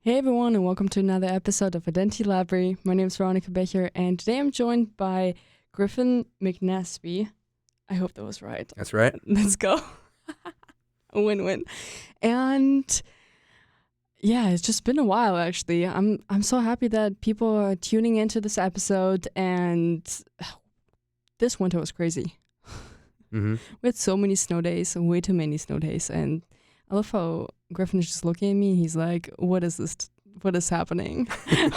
Hey everyone, and welcome to another episode of Identity Library. My name is Veronica Becher, and today I'm joined by Griffin McNesby. I hope that was right. That's right. Let's go. A win-win. And yeah, it's just been a while actually. I'm so happy that people are tuning into this episode, and this winter was crazy. Mm-hmm. We had so many snow days, way too many snow days, and I love how Griffin is just looking at me. He's like, what is this? What is happening?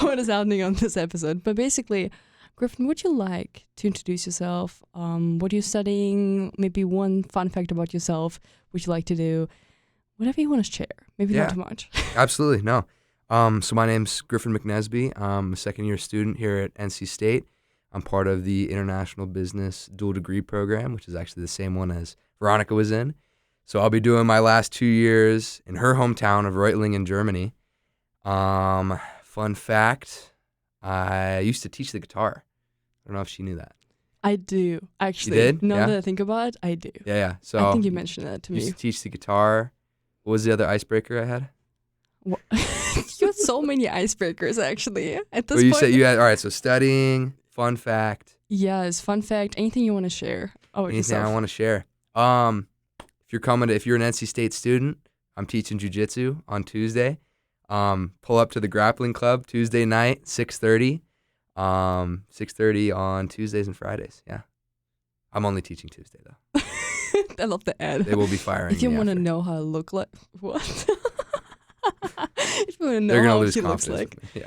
What is happening on this episode? But basically, Griffin, would you like to introduce yourself? What are you studying? Maybe one fun fact about yourself. Would you like to do? Whatever you want to share. Maybe not too much. Absolutely, no. So my name's Griffin McNesby. I'm a second-year student here at NC State. I'm part of the International Business Dual Degree Program, which is actually the same one as Veronica was in. So I'll be doing my last 2 years in her hometown of Reutlingen, Germany. Fun fact, I used to teach the guitar. I don't know if she knew that. I do, actually. You did? Now that I think about it, I do. Yeah. So I think you mentioned that to me. Used to teach the guitar. What was the other icebreaker I had? You had so many icebreakers, actually. At this Well, you point. said you had, all right, so studying, fun fact. Yes, fun fact. Anything you want to share? Anything I want to share. If you're an NC State student, I'm teaching jiu-jitsu on Tuesday. Pull up to the grappling club Tuesday night, 6:30. 6:30 on Tuesdays and Fridays. Yeah. I'm only teaching Tuesday though. I love the ad. They will be firing. If you me want to after. know how I look like, what? If you want to know They're gonna how lose she looks confidence like. with me.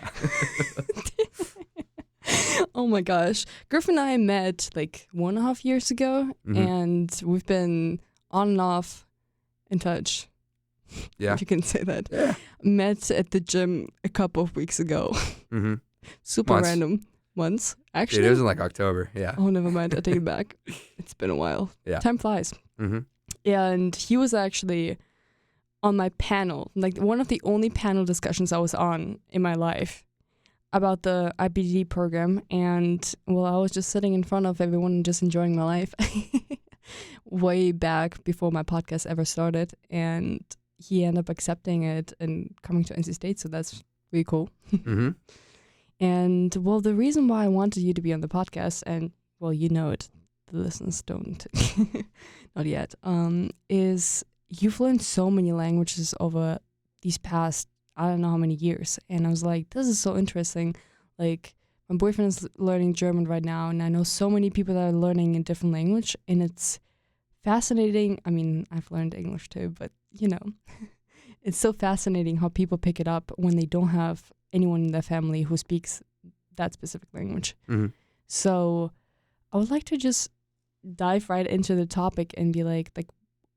Yeah. Oh my gosh. Griffin and I met like 1.5 years ago, and we've been on and off in touch. Yeah. If you can say that. Yeah. Met at the gym a couple of weeks ago. Mm-hmm. Super Months. random. Once, actually. Dude, it was in like October. Yeah. Oh, never mind. I take it back. It's been a while. Yeah. Time flies. Mm-hmm. And he was actually on my panel, like one of the only panel discussions I was on in my life about the IBD program. And well, I was just sitting in front of everyone and just enjoying my life way back before my podcast ever started. And he ended up accepting it and coming to NC State. So that's really cool. Mm-hmm. And well, the reason why I wanted you to be on the podcast, and well, you know it, the listeners don't, not yet, is you've learned so many languages over these past, I don't know how many years. And I was like, this is so interesting. Like, my boyfriend is learning German right now, and I know so many people that are learning a different language, and it's fascinating. I mean, I've learned English too, but you know, it's so fascinating how people pick it up when they don't have anyone in their family who speaks that specific language. Mm-hmm. So I would like to just dive right into the topic and be like,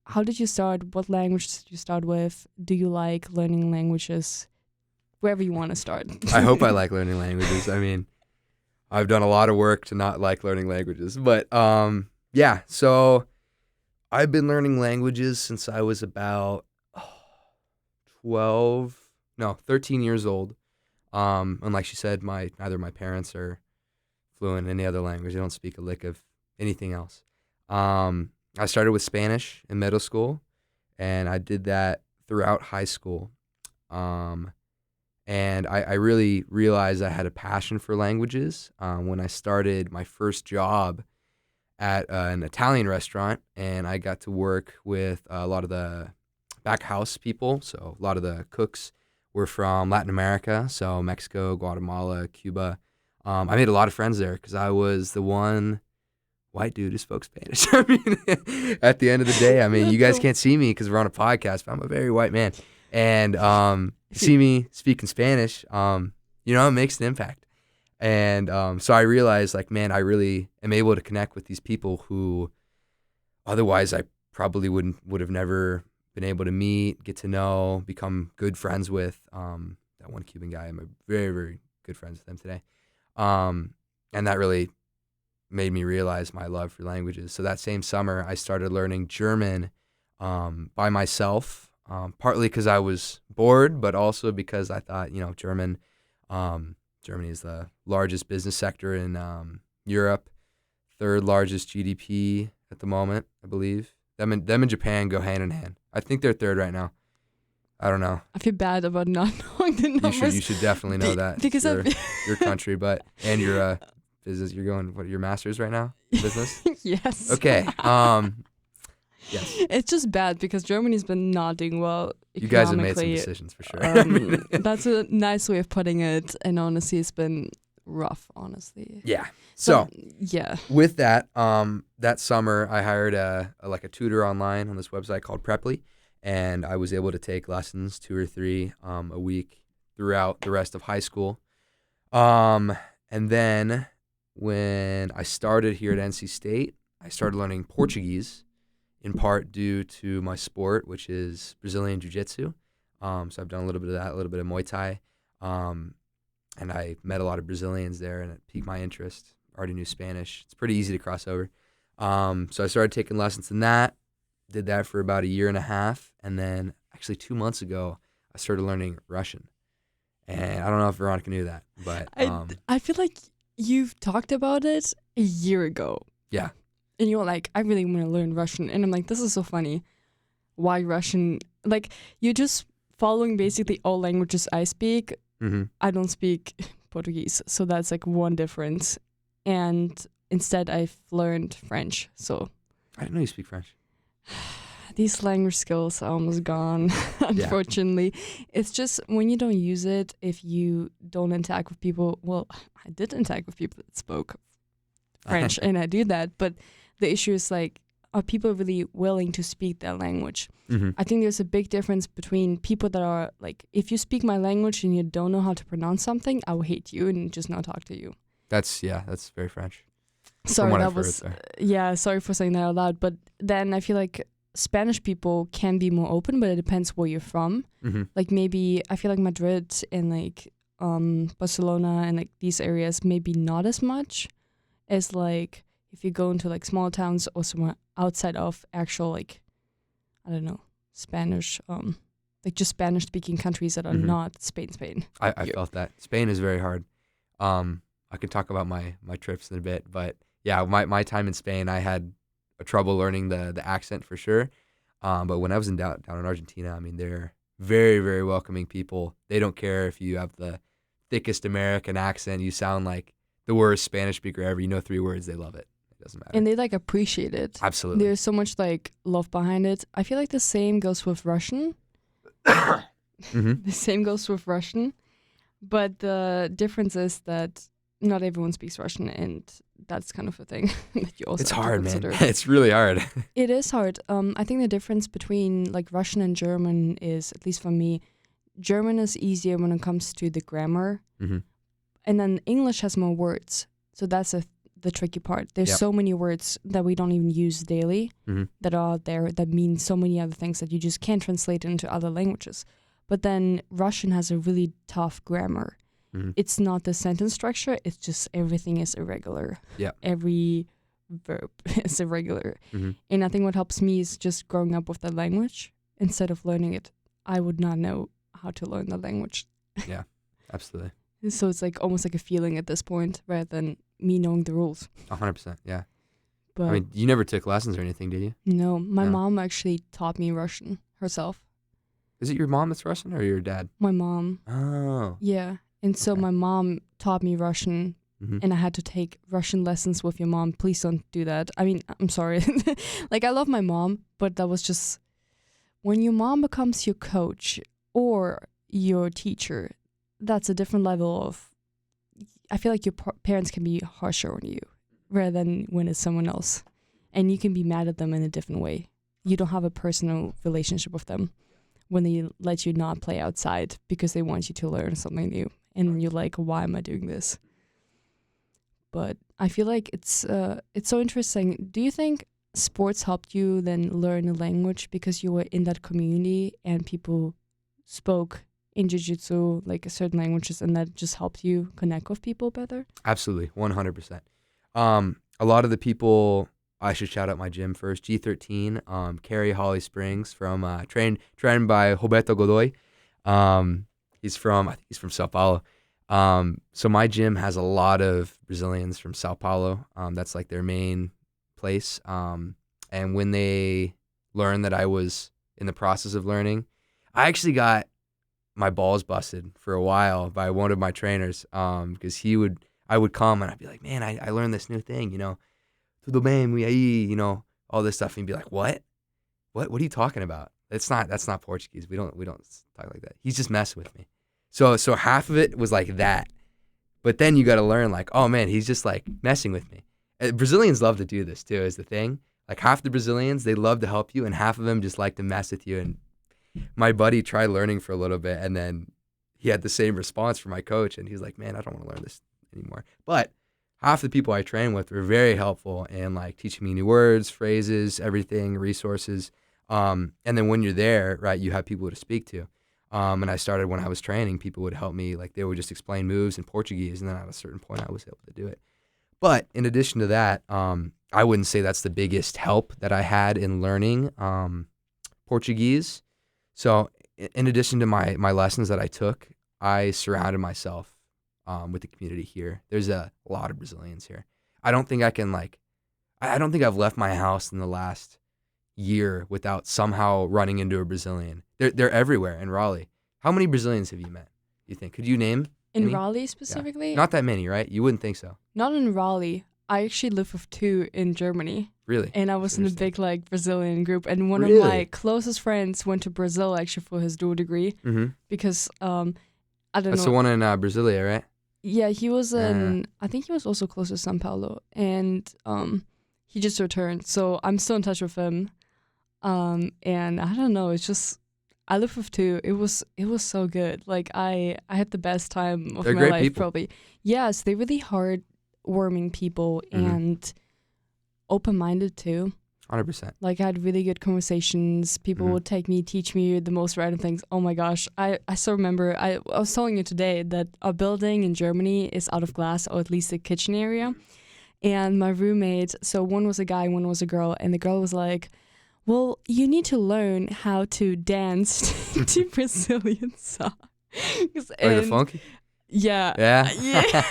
how did you start? What language did you start with? Do you like learning languages? Wherever you want to start. I hope I like learning languages. I mean, I've done a lot of work to not like learning languages. But yeah, so I've been learning languages since I was about 13 years old. And like she said, neither my parents are fluent in any other language. They don't speak a lick of anything else. I started with Spanish in middle school, and I did that throughout high school. And I really realized I had a passion for languages when I started my first job at an Italian restaurant, and I got to work with a lot of the back house people. So a lot of the cooks were from Latin America, so Mexico, Guatemala, Cuba. I made a lot of friends there because I was the one white dude who spoke Spanish. I mean, at the end of the day, I mean, you guys can't see me because we're on a podcast, but I'm a very white man. And see me speaking Spanish, it makes an impact. And so I realized, like, man, I really am able to connect with these people who otherwise I probably would have never been able to meet, get to know, become good friends with. That one Cuban guy, I'm a very, very good friends with him today. And that really made me realize my love for languages. So that same summer, I started learning German by myself, partly because I was bored, but also because I thought, Germany is the largest business sector in Europe, third largest GDP at the moment, I believe. Them and Japan go hand in hand. I think they're third right now. I don't know. I feel bad about not knowing the numbers. You should definitely know that. Because your country, and your business. You're going your master's right now? Business? Yes. Okay. Yes. It's just bad because Germany's been not doing well You guys have made some economically. decisions for sure. That's a nice way of putting it. And honestly, it's been rough, honestly. Yeah. So yeah. with that, that summer I hired a tutor online on this website called Preply, and I was able to take lessons 2 or 3 a week throughout the rest of high school. And then when I started here at NC State, I started learning Portuguese, in part due to my sport, which is Brazilian Jiu-Jitsu. So I've done a little bit of that, a little bit of Muay Thai. And I met a lot of Brazilians there, and it piqued my interest. Already knew Spanish. It's pretty easy to cross over. So I started taking lessons in that. Did that for about 1.5 years. And then actually 2 months ago, I started learning Russian. And I don't know if Veronica knew that, but I feel like you've talked about it a year ago. Yeah. And you're like, I really want to learn Russian. And I'm like, this is so funny. Why Russian? Like, you're just following basically all languages I speak. Mm-hmm. I don't speak Portuguese. So that's like one difference. And instead, I've learned French. So I didn't know you speak French. these language skills are almost gone, unfortunately. Yeah. It's just when you don't use it, if you don't interact with people. Well, I did interact with people that spoke French, and I do that. But the issue is like, are people really willing to speak that language? Mm-hmm. I think there's a big difference between people that are like, if you speak my language and you don't know how to pronounce something, I will hate you and just not talk to you. That's very French. Sorry, sorry for saying that out loud. But then I feel like Spanish people can be more open, but it depends where you're from. Mm-hmm. Like maybe I feel like Madrid and like Barcelona and like these areas maybe not as much as like if you go into like small towns or somewhere outside of actual like, I don't know, Spanish, like just Spanish speaking countries that are not Spain. I felt that. Spain is very hard. I can talk about my trips in a bit, but yeah, my time in Spain, I had trouble learning the accent for sure. But when I was down in Argentina, I mean, they're very, very welcoming people. They don't care if you have the thickest American accent. You sound like the worst Spanish speaker ever. You know 3 words, they love it. It doesn't matter. And they like appreciate it. Absolutely. There's so much like love behind it. I feel like the same goes with Russian. Mm-hmm. The same goes with Russian. But the difference is that not everyone speaks Russian, and that's kind of a thing that you also It's have to hard, consider. man. It's really hard. It is hard. I think the difference between like Russian and German is, at least for me, German is easier when it comes to the grammar, and then English has more words. So that's the tricky part. There's so many words that we don't even use daily that are there that mean so many other things that you just can't translate into other languages. But then Russian has a really tough grammar. It's not the sentence structure. It's just everything is irregular. Yeah. Every verb is irregular. And I think what helps me is just growing up with the language. Instead of learning it, I would not know how to learn the language. Yeah, absolutely. So it's like almost like a feeling at this point rather than me knowing the rules. 100%, yeah. But I mean, you never took lessons or anything, did you? No, my mom actually taught me Russian herself. Is it your mom that's Russian or your dad? My mom. Oh. Yeah. And so my mom taught me Russian, and I had to take Russian lessons with your mom. Please don't do that. I mean, I'm sorry. Like, I love my mom, but that was just, when your mom becomes your coach or your teacher, that's a different level of, I feel like your parents can be harsher on you rather than when it's someone else. And you can be mad at them in a different way. You don't have a personal relationship with them when they let you not play outside because they want you to learn something new. And you're like, why am I doing this? But I feel like it's so interesting. Do you think sports helped you then learn a language because you were in that community and people spoke in jiu-jitsu, like certain languages, and that just helped you connect with people better? Absolutely, 100%. A lot of the people, I should shout out my gym first, G13, Cary Holly Springs, from trained by Roberto Godoy. I think he's from Sao Paulo. So my gym has a lot of Brazilians from Sao Paulo. That's like their main place. And when they learned that I was in the process of learning, I actually got my balls busted for a while by one of my trainers, because I would come and I'd be like, man, I learned this new thing, tudo bem, e aí, all this stuff, and he'd be like, what are you talking about? That's not Portuguese. We don't talk like that. He's just messing with me. So half of it was like that, but then you got to learn like, oh man, he's just like messing with me. Brazilians love to do this too, is the thing. Like half the Brazilians, they love to help you, and half of them just like to mess with you. And my buddy tried learning for a little bit, and then he had the same response from my coach, and he's like, man, I don't want to learn this anymore. But half the people I train with were very helpful in like teaching me new words, phrases, everything, resources. And then when you're there, right, you have people to speak to. And I started when I was training, people would help me, like they would just explain moves in Portuguese, and then at a certain point I was able to do it. But in addition to that, I wouldn't say that's the biggest help that I had in learning Portuguese. So in addition to my lessons that I took, I surrounded myself with the community here. There's a lot of Brazilians here. I don't think I've left my house in the last year without somehow running into a Brazilian. They're everywhere in Raleigh. How many Brazilians have you met, you think? Could you name In any? Raleigh specifically? Yeah. Not that many, right? You wouldn't think so. Not in Raleigh. I actually live with 2 in Germany. Really? And I was in a big like Brazilian group, and one Really? of my closest friends went to Brazil actually for his dual degree, because I don't That's know. the one in Brasilia, right? Yeah, he was in. I think he was also close to São Paulo, and he just returned. So I'm still in touch with him. And I don't know. It's just I live with 2. It was so good. Like I had the best time of They're my great life people. probably. Yes, they're really heartwarming people and open-minded too. 100%. Like I had really good conversations. People would teach me the most random things. Oh my gosh. I still remember, I was telling you today that our building in Germany is out of glass, or at least the kitchen area. And my roommate, so one was a guy, one was a girl, and the girl was like, well, you need to learn how to dance to Brazilian song. Like the funky? Yeah. Yeah. Yeah.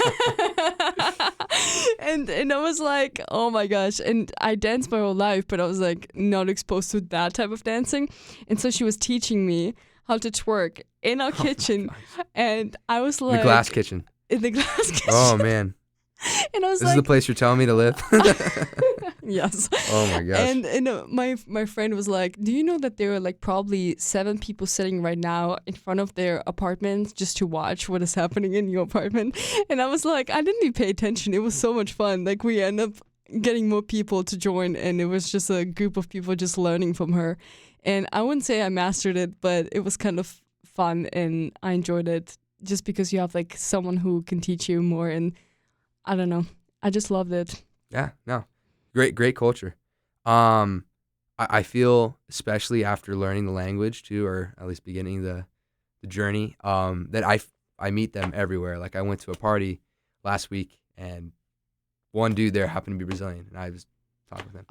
And I was like, oh my gosh. And I danced my whole life, but I was like not exposed to that type of dancing. And so she was teaching me how to twerk in our kitchen. And I was like, The glass kitchen. In the glass kitchen. Oh, man. And I was This like, is the place you're telling me to live? yes. Oh, my gosh. And my friend was like, do you know that there are like probably 7 people sitting right now in front of their apartment just to watch what is happening in your apartment? And I was like, I didn't even pay attention. It was so much fun. Like we end up getting more people to join, and it was just a group of people just learning from her. And I wouldn't say I mastered it, but it was kind of fun, and I enjoyed it just because you have like someone who can teach you more. And I don't know. I just loved it. Yeah, no. Great culture. I feel, especially after learning the language too, or at least beginning the journey, that I meet them everywhere. Like I went to a party last week, and one dude there happened to be Brazilian, and I was talking with him.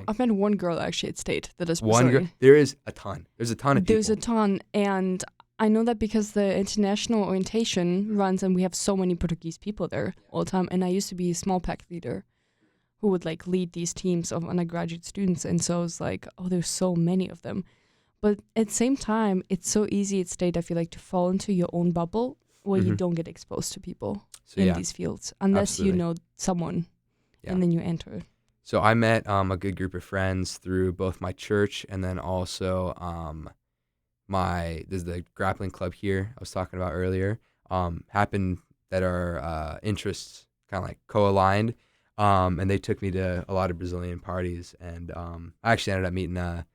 I've met one girl actually at State that is Brazilian. One girl. There is a ton. There's a ton of people. There's a ton, and I know that because the international orientation runs, and we have so many Portuguese people there all the time. And I used to be a small pack leader who would like lead these teams of undergraduate students. And so it's like, oh, there's so many of them. But at the same time, it's so easy at State, I feel like, to fall into your own bubble where you don't get exposed to people in these fields unless you know someone and then you enter. So I met a good group of friends through both my church and then also there's the grappling club here I was talking about earlier. Happened that our interests kind of like co-aligned, and they took me to a lot of Brazilian parties, and I actually ended up meeting a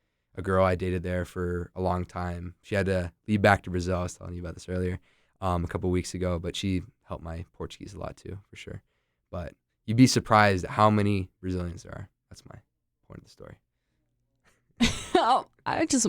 girl I dated there for a long time. She had to leave back to Brazil. I was telling you about this earlier, a couple weeks ago, but she helped my Portuguese a lot too, for sure. But you'd be surprised at how many Brazilians there are. That's my point of the story.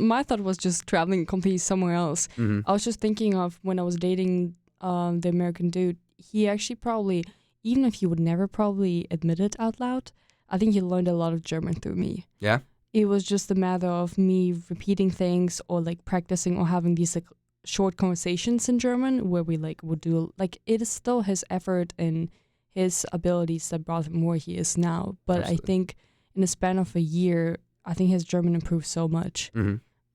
My thought was just traveling completely somewhere else. I was just thinking of when I was dating the American dude. He actually probably, even if he would never probably admit it out loud, I think he learned a lot of German through me. Yeah? It was just a matter of me repeating things or like practicing or having these like short conversations in German where we like would do, like it is still his effort and his abilities that brought him where he is now. But Absolutely. I think in the span of a year, I think his German improved so much.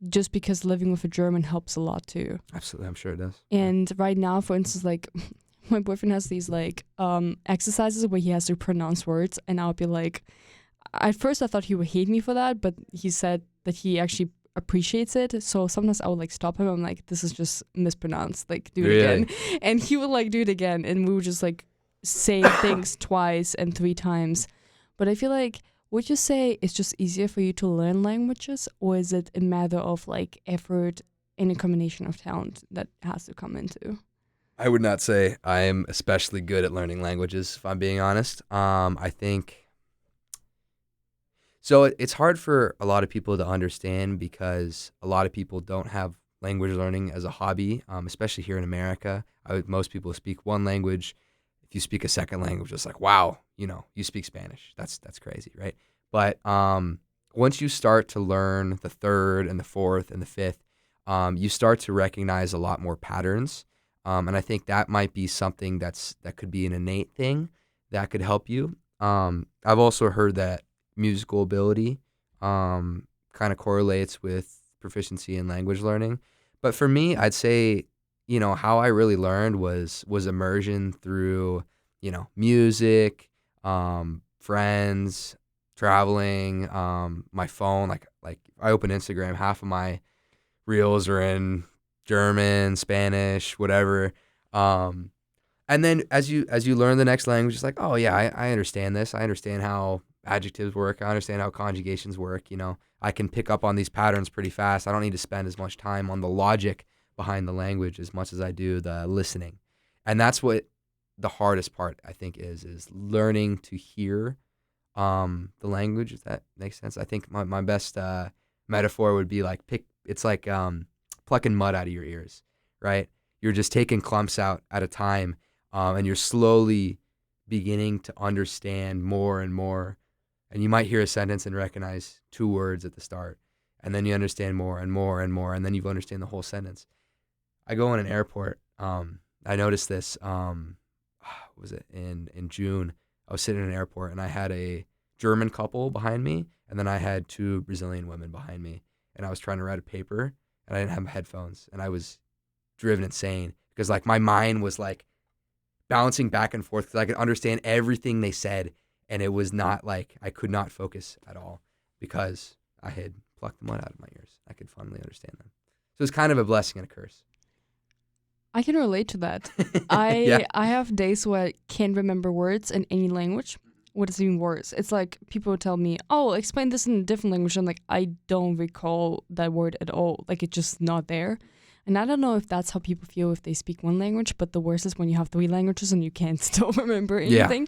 just because living with a German helps a lot too. Absolutely, I'm sure it does. And right now, for instance, like my boyfriend has these like exercises where he has to pronounce words, and I'll be like, at first I thought he would hate me for that, but he said that he actually appreciates it. So sometimes I would like stop him. I'm like, this is just mispronounced. Like, do it Really? again. And he would like do it again, and we would just like say things twice and 3 times. But I feel like, would you say it's just easier for you to learn languages, or is it a matter of like effort and a combination of talent that has to come into? I would not say I am especially good at learning languages, if I'm being honest. I think so. It's hard for a lot of people to understand because a lot of people don't have language learning as a hobby, especially here in America. Most people speak one language. If you speak a second language, it's like, wow, you speak Spanish. That's crazy, right? But once you start to learn the third and the fourth and the fifth, you start to recognize a lot more patterns. And I think that might be something that could be an innate thing that could help you. I've also heard that musical ability kind of correlates with proficiency in language learning. But for me, I'd say, how I really learned was immersion through, music, friends, traveling, my phone. Like I open Instagram, half of my reels are in German, Spanish, whatever. And then as you learn the next language, it's like, oh yeah, I understand this. I understand how adjectives work. I understand how conjugations work. I can pick up on these patterns pretty fast. I don't need to spend as much time on the logic behind the language as much as I do the listening. And that's what the hardest part, I think, is learning to hear the language, if that makes sense. I think my best metaphor would be like it's like plucking mud out of your ears, right? You're just taking clumps out at a time, and you're slowly beginning to understand more and more. And you might hear a sentence and recognize 2 words at the start, and then you understand more and more and more, and then you understand the whole sentence. I go in an airport. I noticed this. Was it in June? I was sitting in an airport, and I had a German couple behind me, and then I had 2 Brazilian women behind me, and I was trying to write a paper, and I didn't have headphones, and I was driven insane because like my mind was like bouncing back and forth because I could understand everything they said, and it was not like I could not focus at all because I had plucked the mud out of my ears. I could finally understand them. So it's kind of a blessing and a curse. I can relate to that. Yeah. I have days where I can't remember words in any language. What is even worse? It's like people tell me, "Oh, explain this in a different language." I'm like, I don't recall that word at all. Like it's just not there. And I don't know if that's how people feel if they speak one language, but the worst is when you have 3 languages and you can't still remember anything,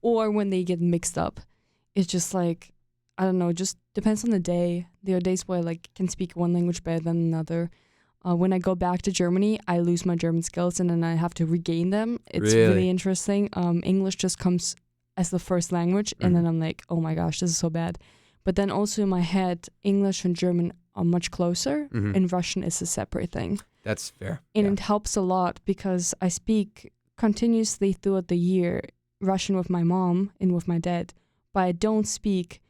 or when they get mixed up. It's just like, I don't know, it just depends on the day. There are days where I like can speak one language better than another. When I go back to Germany, I lose my German skills and then I have to regain them. It's really interesting. English just comes as the first language, and then I'm like, oh my gosh, this is so bad. But then also in my head, English and German are much closer, and Russian is a separate thing. That's fair. And it helps a lot because I speak continuously throughout the year Russian with my mom and with my dad, but I don't speak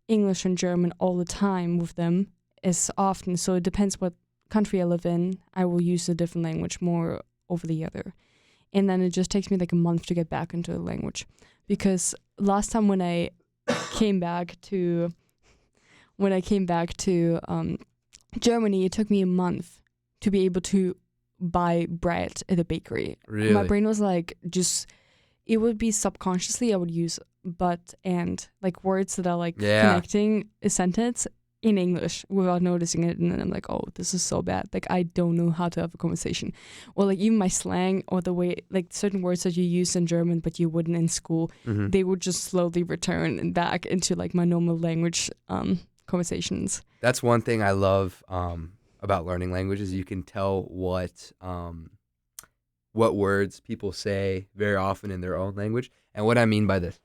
English and German all the time with them as often. So it depends what country I live in. I will use a different language more over the other. And then it just takes me like a month to get back into the language. Because last time when I came back to Germany, it took me a month to be able to buy bread at a bakery. Really? My brain was like, it would be subconsciously I would use but and like words that are like connecting a sentence in English without noticing it, and then I'm like, oh, this is so bad. Like I don't know how to have a conversation, or like even my slang or the way like certain words that you use in German but you wouldn't in school, they would just slowly return back into like my normal language conversations. That's one thing I love about learning languages. You can tell what words people say very often in their own language, and what I mean by this.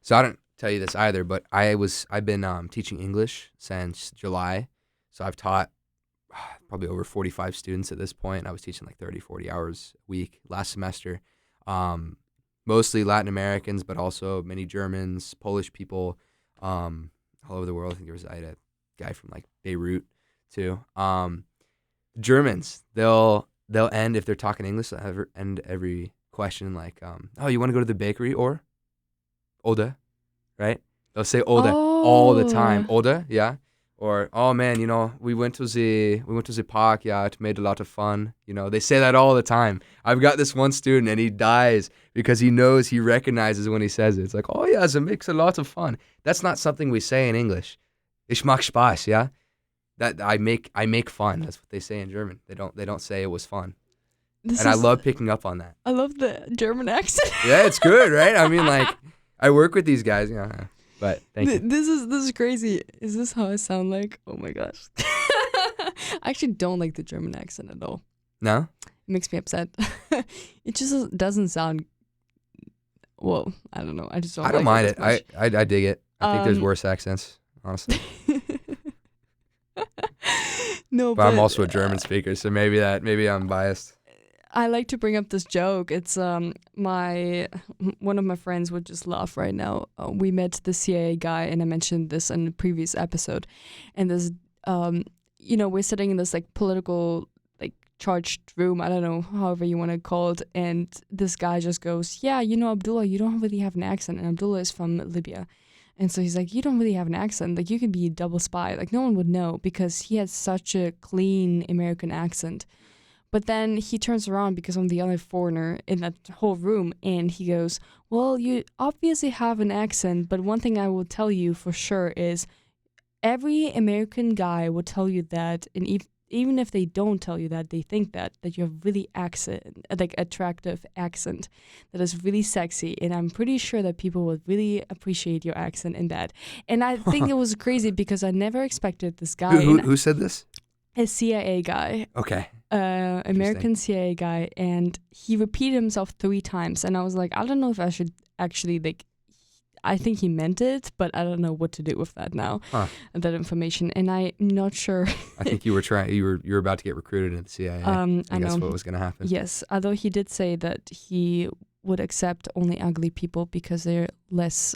So I don't tell you this either, but I've been teaching English since July. So I've taught probably over 45 students at this point. I was teaching like 30, 40 hours a week last semester. Mostly Latin Americans, but also many Germans, Polish people, all over the world. I think I had a guy from like Beirut too. Germans, they'll end if they're talking English. They'll end every question like, "Oh, you want to go to the bakery or Oder?" Right? They'll say Oder all the time. Oder, yeah. Or, "Oh man, we went to the park. Yeah, it made a lot of fun." They say that all the time. I've got this one student, and he dies because he recognizes when he says it. It's like, "Oh yeah, it makes a lot of fun." That's not something we say in English. Ich mach Spaß, yeah. That I make fun. That's what they say in German. They don't say it was fun. I love picking up on that. I love the German accent. Yeah, it's good, right? I mean, like, I work with these guys, but thank you. This is crazy. Is this how I sound like? Oh my gosh. I actually don't like the German accent at all. No? It makes me upset. It just doesn't sound. Well, I don't know. I just don't. I don't mind it. I dig it. I think there's worse accents, honestly. No, but I'm also a German speaker, so maybe I'm biased. I like to bring up this joke. It's one of my friends would just laugh right now. We met the CIA guy, and I mentioned this in the previous episode. And this, we're sitting in this like political like charged room. I don't know, however you want to call it. And this guy just goes, "Yeah, Abdullah, you don't really have an accent." And Abdullah is from Libya. And so he's like, "You don't really have an accent. Like, you could be a double spy. Like, no one would know because he has such a clean American accent." But then he turns around because I'm the only foreigner in that whole room, and he goes, "Well, you obviously have an accent, but one thing I will tell you for sure is every American guy will tell you that, and even if they don't tell you that, they think that you have really attractive accent that is really sexy, and I'm pretty sure that people would really appreciate your accent in that." And I think it was crazy because I never expected this guy. Who said this? A CIA guy. Okay. American CIA guy, and he repeated himself 3 times, and I was like, I don't know if I should actually I think he meant it, but I don't know what to do with that now. That information, and I'm not sure. I think you were about to get recruited into the CIA. I know. That's what was going to happen. Yes, although he did say that he would accept only ugly people because they're less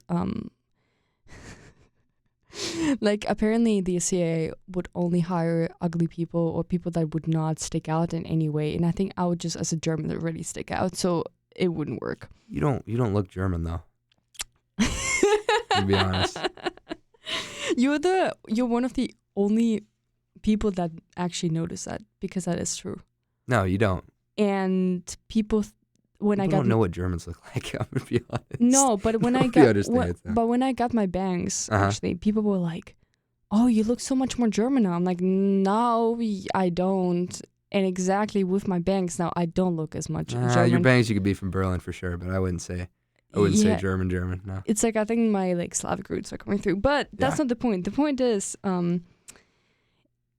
like, apparently the CIA would only hire ugly people or people that would not stick out in any way. And I think I would just, as a German, really stick out. So it wouldn't work. You don't look German, though. To be honest. You're one of the only people that actually notice that, because that is true. No, you don't. And people don't know what Germans look like. I'm gonna be honest. No, but when I got my bangs, actually, people were like, "Oh, you look so much more German now." I'm like, "No, I don't." And exactly with my bangs now, I don't look as much German. Your bangs, you could be from Berlin for sure, but I wouldn't say German. No. It's like, I think my Slavic roots are coming through, but that's not the point. The point is,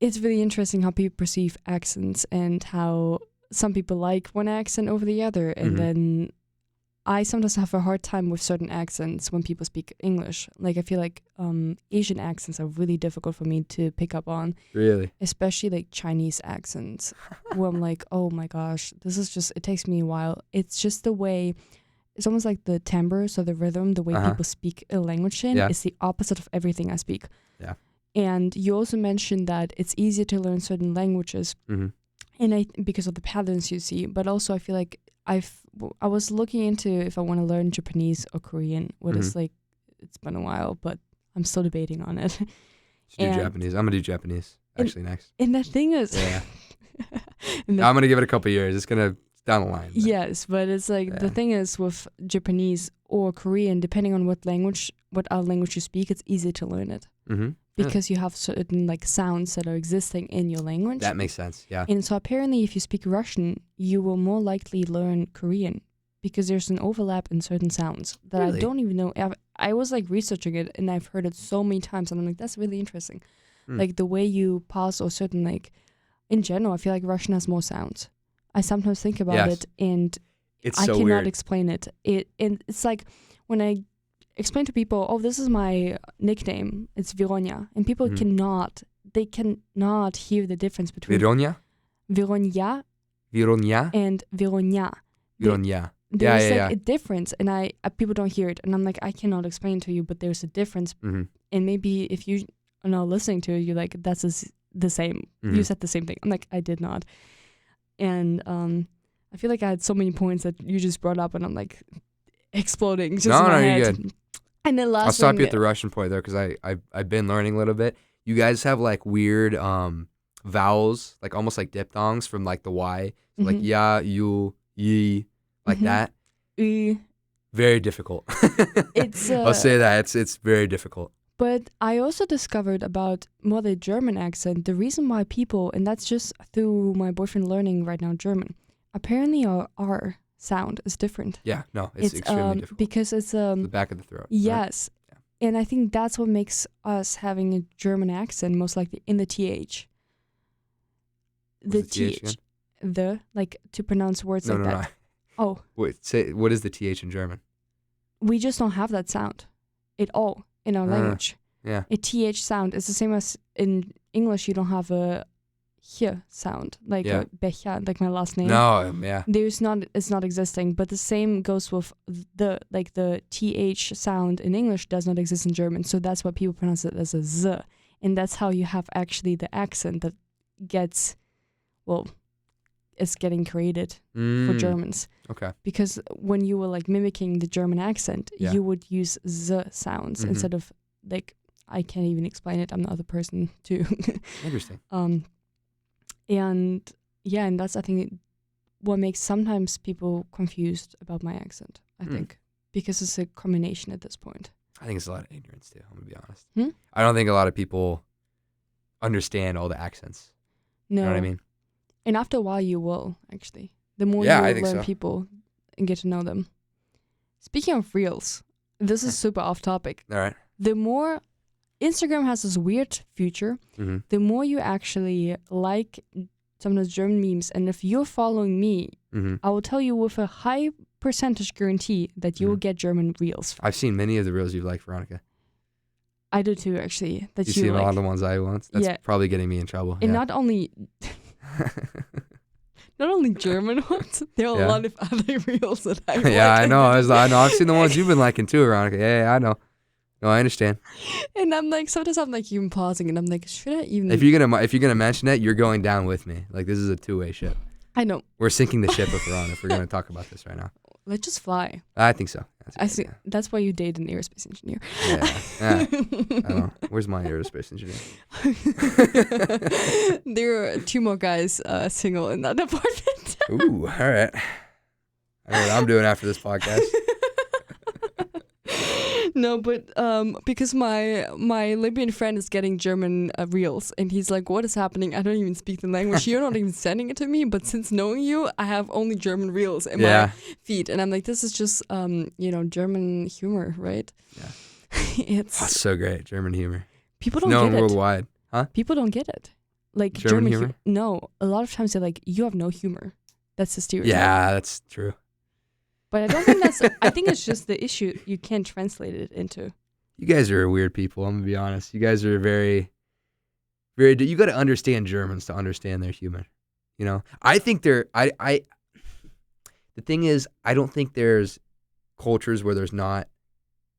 it's really interesting how people perceive accents and how some people like one accent over the other, and then I sometimes have a hard time with certain accents when people speak English. Like, I feel like Asian accents are really difficult for me to pick up on. Really? Especially like Chinese accents, where I'm like, oh my gosh, it takes me a while. It's just the way, it's almost like the timbre, so the rhythm, the way people speak a language is the opposite of everything I speak. Yeah. And you also mentioned that it's easier to learn certain languages. And because of the patterns you see, but also I feel like I was looking into if I want to learn Japanese or Korean. It's like, it's been a while, but I'm still debating on it. Do Japanese. I'm gonna do Japanese actually next. And the thing is, I'm gonna give it a couple years. It's gonna down the line. Yes, but it's like the thing is with Japanese or Korean, depending on what other language you speak, it's easy to learn it. Because you have certain like sounds that are existing in your language. That makes sense, yeah. And so apparently if you speak Russian, you will more likely learn Korean because there's an overlap in certain sounds that I don't even know. I was like researching it, and I've heard it so many times, and I'm like, that's really interesting. Like the way you pause, or certain, like, in general, I feel like Russian has more sounds. I sometimes think about it, and I cannot explain it. And it's like when I explain to people, oh, this is my nickname, it's Vironya, and people cannot hear the difference between Vironya and Vironya. There's a difference, and people don't hear it, and I'm like, I cannot explain to you, but there's a difference. And maybe if you are not listening to it, you're like, the same. You said the same thing. I'm like, I did not. And I feel like I had so many points that you just brought up, and I'm like exploding just in my head. You're good. And then last I'll stop thing, you at the Russian point there, because I've been learning a little bit. You guys have like weird vowels, like almost like diphthongs from like the Y, so like ya, you, ye, like that. Very difficult. It's I'll say that it's very difficult. But I also discovered about more the German accent. The reason why people, and that's just through my boyfriend learning right now German, apparently our R sound is different. Yeah, no, it's extremely difficult. Because it's the back of the throat. Yes. Right? Yeah. And I think that's what makes us having a German accent most likely in the TH. The TH. Like to pronounce words like that. No. Oh. Wait, say, what is the TH in German? We just don't have that sound at all in our language. Yeah. A TH sound is the same as in English. You don't have a h sound, like a becher, like my last name. No, yeah. It's not existing. But the same goes with the TH sound in English does not exist in German. So that's why people pronounce it as a z. And that's how you have actually the accent that gets, it's getting created for Germans. Okay. Because when you were like mimicking the German accent, you would use z sounds instead of like, I can't even explain it. I'm not the person to. Interesting. And that's, I think, what makes sometimes people confused about my accent, I think, because it's a combination at this point. I think it's a lot of ignorance too, I'm going to be honest. I don't think a lot of people understand all the accents. No. You know what I mean? And after a while, you will, actually. The more you learn people and get to know them. Speaking of reels, this is super off topic. All right. The more Instagram has this weird feature, the more you actually like some of those German memes. And if you're following me, I will tell you with a high percentage guarantee that you will get German reels. I've seen many of the reels you've liked, Veronica. I do too, actually. That you see a lot of the ones I want. That's probably getting me in trouble. And not only German ones, there are a lot of other reels that I like. Yeah, I know. I've seen the ones you've been liking too, Veronica. Yeah, I know. No, I understand. And I'm like, sometimes I'm like even pausing, and I'm like, should I even? If you're gonna mention that, you're going down with me. Like, this is a two-way ship. I know. We're sinking the ship if we're on. If we're gonna talk about this right now, let's just fly. I think so. I see. That's why you date an aerospace engineer. Yeah. I don't know. Where's my aerospace engineer? There are two more guys single in that department. Ooh, all right. I know what I'm doing after this podcast. No, but because my Libyan friend is getting German reels, and he's like, what is happening? I don't even speak the language. You're not even sending it to me, but since knowing you, I have only German reels in my feed. And I'm like, this is just, German humor, right? Yeah. It's so great. German humor. People don't get it. Worldwide. Huh? People don't get it. Like German humor? No, a lot of times they're like, you have no humor. That's the stereotype. Yeah, that's true. But I don't think I think it's just the issue you can't translate it into. You guys are weird people, I'm going to be honest. You guys are very, very, you got to understand Germans to understand their humor. You know? I think the thing is, I don't think there's cultures where there's not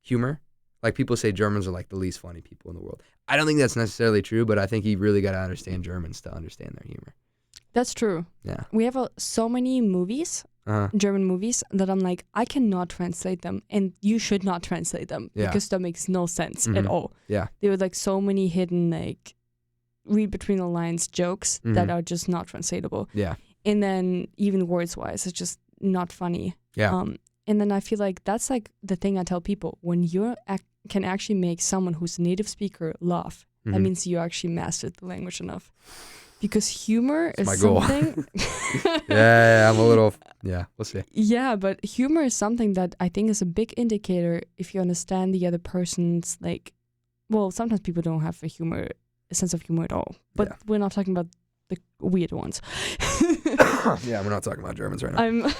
humor. Like people say Germans are like the least funny people in the world. I don't think that's necessarily true, but I think you really got to understand Germans to understand their humor. That's true. Yeah. We have so many movies, German movies, that I'm like, I cannot translate them, and you should not translate them because that makes no sense at all. Yeah. There were like so many hidden like read between the lines jokes that are just not translatable. Yeah. And then even words wise, it's just not funny. Yeah. And then I feel like that's like the thing I tell people, when you can actually make someone who's a native speaker laugh, that means you actually mastered the language enough. Because humor is something. I'm a little. Yeah, we'll see. Yeah, but humor is something that I think is a big indicator if you understand the other person's like. Well, sometimes people don't have a sense of humor at all. But we're not talking about the weird ones. Yeah, we're not talking about Germans right now.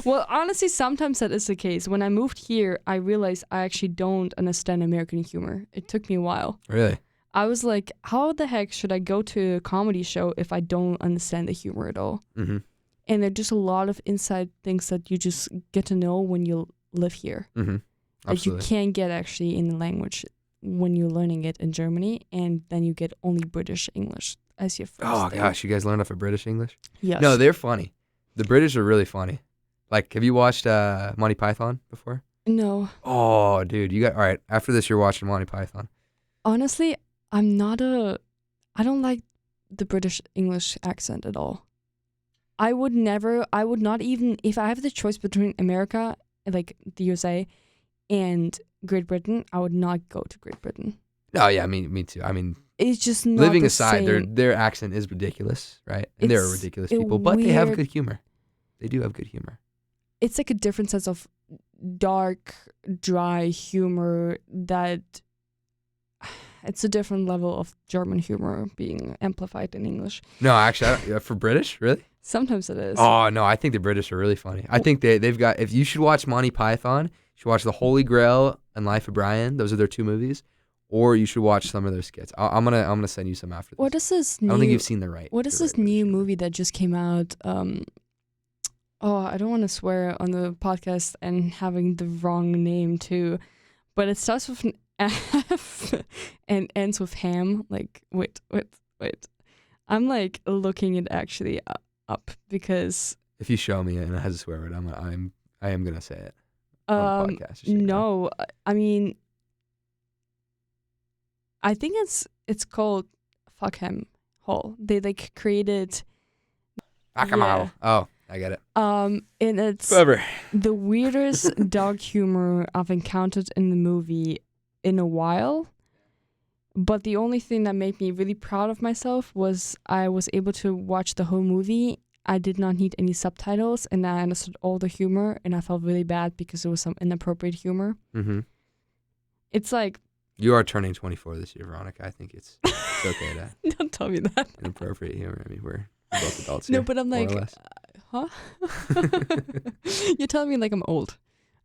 Well, honestly, sometimes that is the case. When I moved here, I realized I actually don't understand American humor. It took me a while. Really? I was like, how the heck should I go to a comedy show if I don't understand the humor at all? Mm-hmm. And there are just a lot of inside things that you just get to know when you live here. Mm-hmm. That you can't get actually in the language when you're learning it in Germany, and then you get only British English as your first Oh thing. gosh, you guys learned off of British English? Yes. No, they're funny. The British are really funny. Like, have you watched Monty Python before? No. Oh, dude, you got all right. After this, you're watching Monty Python. Honestly, I don't like the British English accent at all. I would not even, if I have the choice between America, like the USA, and Great Britain, I would not go to Great Britain. Oh yeah, me too. I mean, It's just not living the aside, same. their accent is ridiculous, right? And they're It's ridiculous a people, but they have weird- good humor. They do have good humor. It's like a different sense of dark, dry humor that it's a different level of German humor being amplified in English. No, actually, for British, really? Sometimes it is. Oh no, I think the British are really funny. I think they've got. If you should watch Monty Python, you should watch The Holy Grail and Life of Brian. Those are their 2 movies. Or you should watch some of their skits. I'm gonna send you some after this. What is this new? I don't think you've seen the right. What is the this right new version. movie that just came out? I don't want to swear on the podcast and having the wrong name too, but it starts with an F and ends with ham. Like, wait. I'm like looking it actually up because If you show me and it has a swear word, I am gonna say it on the podcast. just so you know. no, I mean, I think it's called Fuck Him Hole. They like created Akamal. Oh, I get it. and it's Clever. the weirdest dog humor I've encountered in the movie in a while. But the only thing that made me really proud of myself was I was able to watch the whole movie. I did not need any subtitles, and I understood all the humor, and I felt really bad because it was some inappropriate humor. Mm-hmm. It's like, You are turning 24 this year, Veronica. I think it's okay to don't tell me that. inappropriate humor. I mean, we're both adults No, here. but I'm more or like, less. huh? You're telling me like I'm old.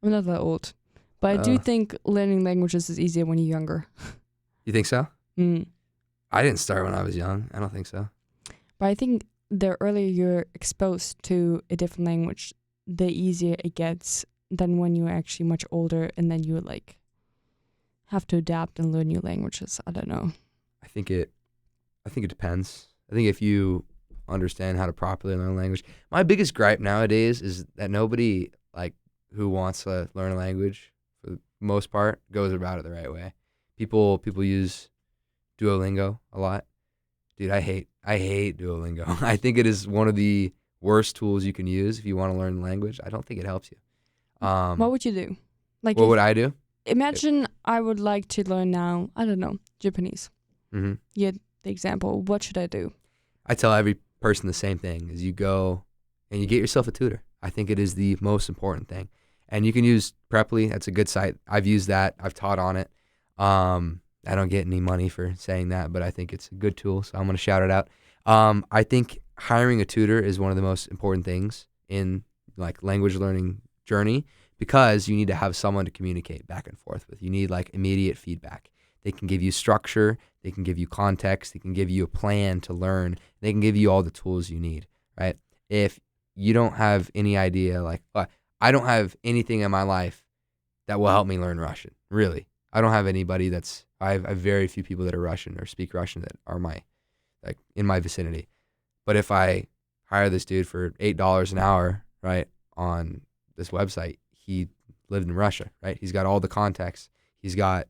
I'm not that old. But I do think learning languages is easier when you're younger. You think so? Mm. I didn't start when I was young. I don't think so. But I think the earlier you're exposed to a different language, the easier it gets than when you're actually much older and then you like have to adapt and learn new languages. I don't know. I think it depends. I think if you understand how to properly learn a language, my biggest gripe nowadays is that nobody like who wants to learn a language for the most part goes about it the right way. People use Duolingo a lot. Dude, I hate Duolingo. I think it is one of the worst tools you can use if you want to learn the language. I don't think it helps you. What would you do? Like, What would I do? imagine I would like to learn now, I don't know, Japanese. Mm-hmm. Yeah, the example. What should I do? I tell every person the same thing: is you go and you get yourself a tutor. I think it is the most important thing. And you can use Preply. That's a good site. I've used that. I've taught on it. I don't get any money for saying that, but I think it's a good tool, so I'm going to shout it out. I think hiring a tutor is one of the most important things in like language learning journey because you need to have someone to communicate back and forth with. You need like immediate feedback. They can give you structure, they can give you context, they can give you a plan to learn, they can give you all the tools you need, right? If you don't have any idea, like I don't have anything in my life that will help me learn Russian, really. I don't have anybody I have very few people that are Russian or speak Russian that are in my vicinity. But if I hire this dude for $8 an hour, right, on this website, he lived in Russia, right? He's got all the context. He's got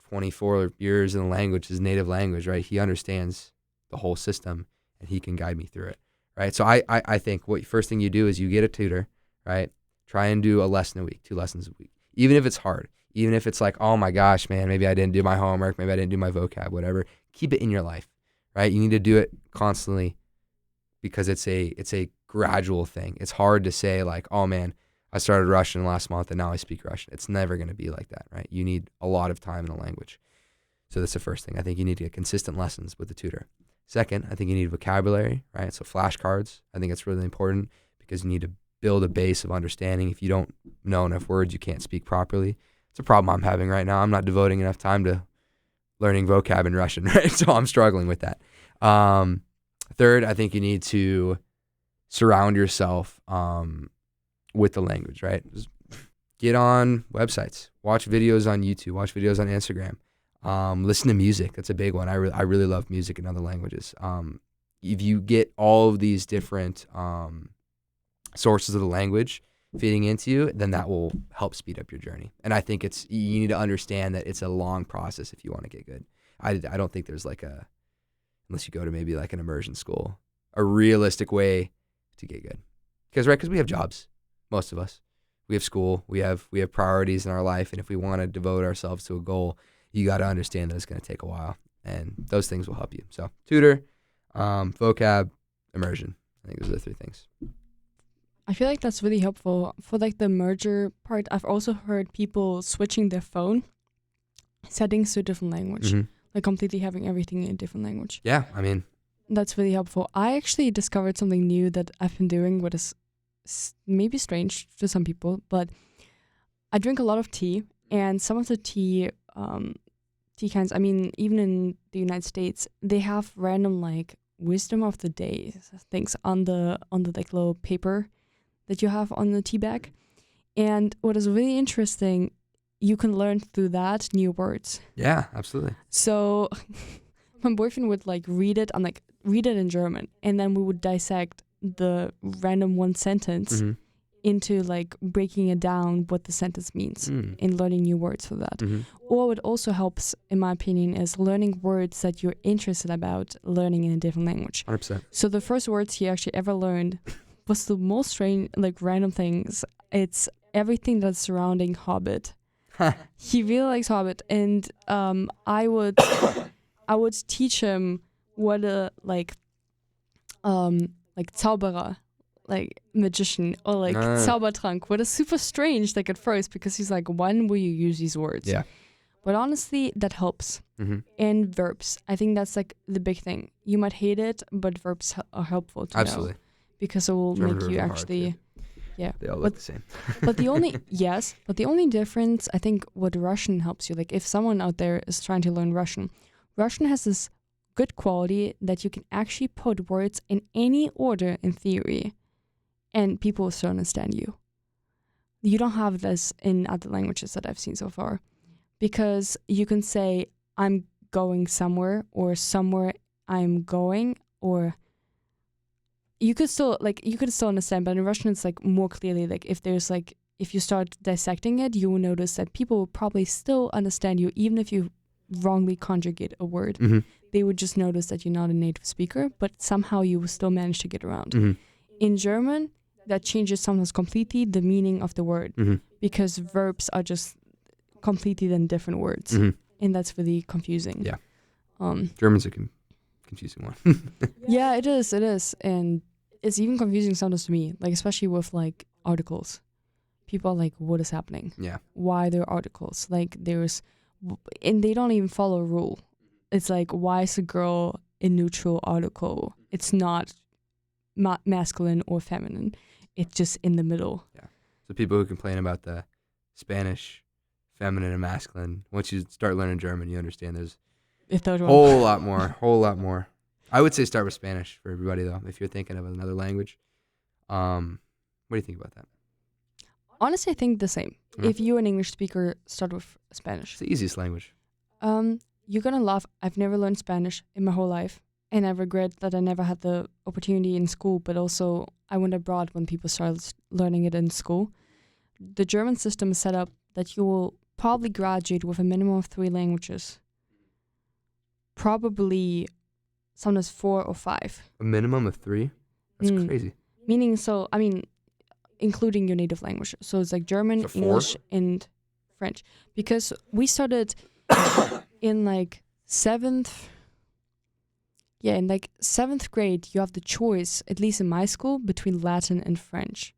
24 years in the language, his native language, right? He understands the whole system and he can guide me through it, right? So I think first thing you do is you get a tutor, right? Try and do a lesson a week, 2 lessons a week. Even if it's hard, even if it's like, oh my gosh, man, maybe I didn't do my homework, maybe I didn't do my vocab, whatever. Keep it in your life, right? You need to do it constantly because it's a gradual thing. It's hard to say like, oh man, I started Russian last month and now I speak Russian. It's never going to be like that, right? You need a lot of time in a language. So that's the first thing. I think you need to get consistent lessons with the tutor. Second, I think you need vocabulary, right? So flashcards, I think it's really important because you need to build a base of understanding. If you don't know enough words, you can't speak properly. It's a problem I'm having right now. I'm not devoting enough time to learning vocab in Russian, right? So I'm struggling with that. Third, I think you need to surround yourself with the language, right? Just get on websites, watch videos on YouTube, watch videos on Instagram, listen to music. That's a big one. I really love music in other languages. If you get all of these different sources of the language feeding into you, then that will help speed up your journey. And I think you need to understand that it's a long process if you want to get good. I don't think there's unless you go to maybe like an immersion school, a realistic way to get good. Because we have jobs, most of us. We have school, we have priorities in our life, and if we want to devote ourselves to a goal, you got to understand that it's going to take a while, and those things will help you. So tutor, vocab, immersion. I think those are the 3 things. I feel like that's really helpful for like the merger part. I've also heard people switching their phone settings to a different language, like completely having everything in a different language. Yeah, I mean, that's really helpful. I actually discovered something new that I've been doing, what is maybe strange to some people, but I drink a lot of tea, and some of the tea kinds, I mean, even in the United States, they have random like wisdom of the day things on the like little paper that you have on the tea bag. And what is really interesting, you can learn through that new words. Yeah, absolutely. So my boyfriend would like read it in German, and then we would dissect the random one sentence into like breaking it down what the sentence means and learning new words for that. Or what also helps, in my opinion, is learning words that you're interested about learning in a different language. 100%. So the first words he actually ever learned was the most strange, like random things. It's everything that's surrounding Hobbit. He really likes Hobbit, and I would teach him what a like Zauberer, like magician, or like Zaubertrank. What is super strange like at first, because he's like, when will you use these words? Yeah. But honestly, that helps. And verbs, I think that's like the big thing. You might hate it, but verbs are helpful to know, because it will make you actually. Yeah, they all look the same. but the only difference, I think, what Russian helps you, like if someone out there is trying to learn Russian has this good quality that you can actually put words in any order in theory, and people will still understand you. You don't have this in other languages that I've seen so far, because you can say, I'm going somewhere, or somewhere I'm going, or you could still understand, but in Russian it's like more clearly, like if you start dissecting it, you will notice that people will probably still understand you even if you wrongly conjugate a word. They would just notice that you're not a native speaker, but somehow you will still manage to get around. In German, that changes sometimes completely the meaning of the word, because verbs are just completely then different words, and that's really confusing. Yeah, German's a confusing one. Yeah, it is, and it's even confusing sometimes to me, like especially with like articles. People are like, what is happening? Yeah. Why there are articles? Like and they don't even follow a rule. It's like, why is a girl a neutral article? It's not masculine or feminine. It's just in the middle. Yeah. So people who complain about the Spanish, feminine and masculine, once you start learning German, you understand there's a whole lot more. I would say start with Spanish for everybody, though, if you're thinking of another language. What do you think about that? Honestly, I think the same. If you're an English speaker, start with Spanish. It's the easiest language. You're going to laugh. I've never learned Spanish in my whole life, and I regret that I never had the opportunity in school, but also I went abroad when people started learning it in school. The German system is set up that you will probably graduate with a minimum of 3 languages. Probably sometimes 4 or 5. A minimum of 3? That's crazy. Meaning, including your native language. So it's like German, so English, and French. Because we started in like 7th grade, you have the choice, at least in my school, between Latin and French.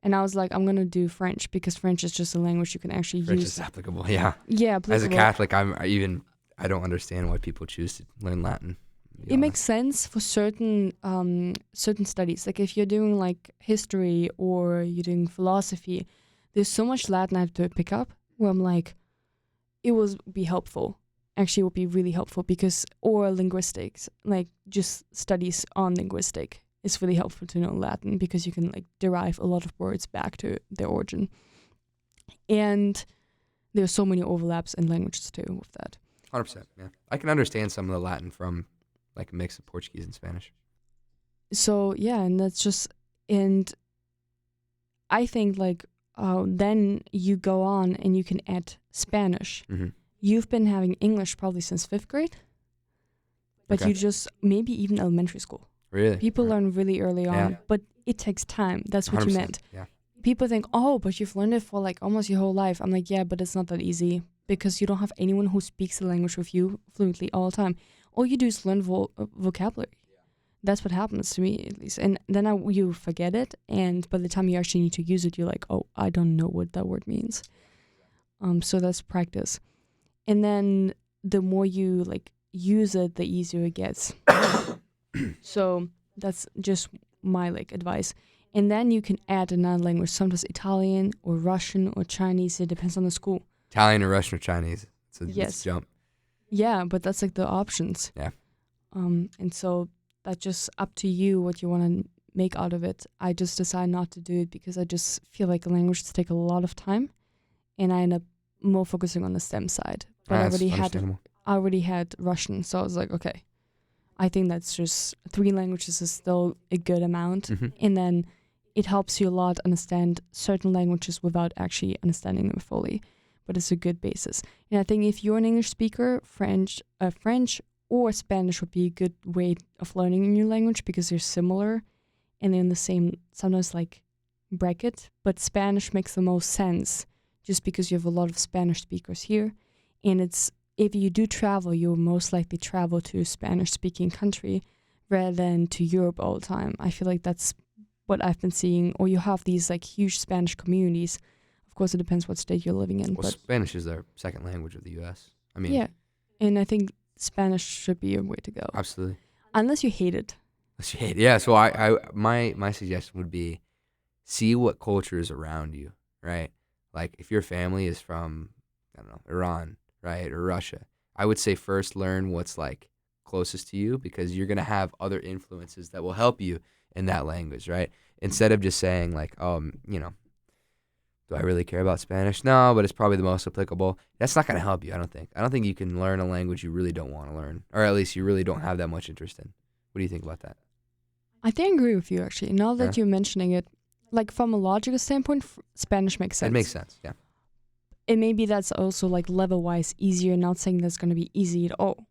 And I was like, I'm going to do French, because French is just a language you can actually use. French is applicable, yeah. Yeah, applicable. As a Catholic, I don't understand why people choose to learn Latin. It makes sense for certain studies. Like if you're doing like history or you're doing philosophy, there's so much Latin I have to pick up where I'm like, it will be helpful. Actually, it would be really helpful, or linguistics, like just studies on linguistic. It's really helpful to know Latin, because you can like derive a lot of words back to their origin. And there's so many overlaps in languages too with that. 100%. Yeah, I can understand some of the Latin from like a mix of Portuguese and Spanish. So yeah, and that's just, and I think like then you go on and you can add Spanish. Mm-hmm. You've been having English probably since 5th grade, but Okay. you just, maybe even elementary school. Really? People Right. learn really early on, Yeah. but it takes time. That's what you 100%. meant. Yeah. People think, oh, but you've learned it for like almost your whole life. I'm like, yeah, but it's not that easy because you don't have anyone who speaks the language with you fluently all the time. All you do is learn vocabulary. That's what happens to me, at least. And then you forget it, and by the time you actually need to use it, you're like, oh, I don't know what that word means. So that's practice. And then the more you like use it, the easier it gets. So that's just my like advice. And then you can add another language, sometimes Italian or Russian or Chinese. It depends on the school. Italian or Russian or Chinese. It's a Yes. jump. Yeah, but that's like the options. Yeah. And so that's just up to you what you want to make out of it. I just decide not to do it because I just feel like languages take a lot of time, and I end up more focusing on the STEM side. But That's I understandable. already had Russian, so I was like, okay, I think that's just 3 languages is still a good amount, Mhm. and then it helps you a lot understand certain languages without actually understanding them fully. But it's a good basis. And I think if you're an English speaker, French or Spanish would be a good way of learning a new language because they're similar and they're in the same, sometimes like bracket. But Spanish makes the most sense just because you have a lot of Spanish speakers here. And it's, if you do travel, you'll most likely travel to a Spanish-speaking country rather than to Europe all the time. I feel like that's what I've been seeing. Or you have these like huge Spanish communities. Of course, it depends what state you're living in. Well, But Spanish is their second language of the U.S. I mean, yeah, and I think Spanish should be a way to go, absolutely. unless you hate it. Yeah. So my suggestion would be see what culture is around you, right? Like if your family is from, I don't know, Iran, right, or Russia, I would say first learn what's like closest to you because you're gonna have other influences that will help you in that language, right? Instead of just saying like, do I really care about Spanish? No, but it's probably the most applicable. That's not gonna help you, I don't think. I don't think you can learn a language you really don't want to learn, or at least you really don't have that much interest in. What do you think about that? I think I agree with you, actually. Now that Yeah? you're mentioning it, like from a logical standpoint, Spanish makes sense. It makes sense, yeah. And maybe that's also like level-wise easier. Not saying that's going to be easy at all.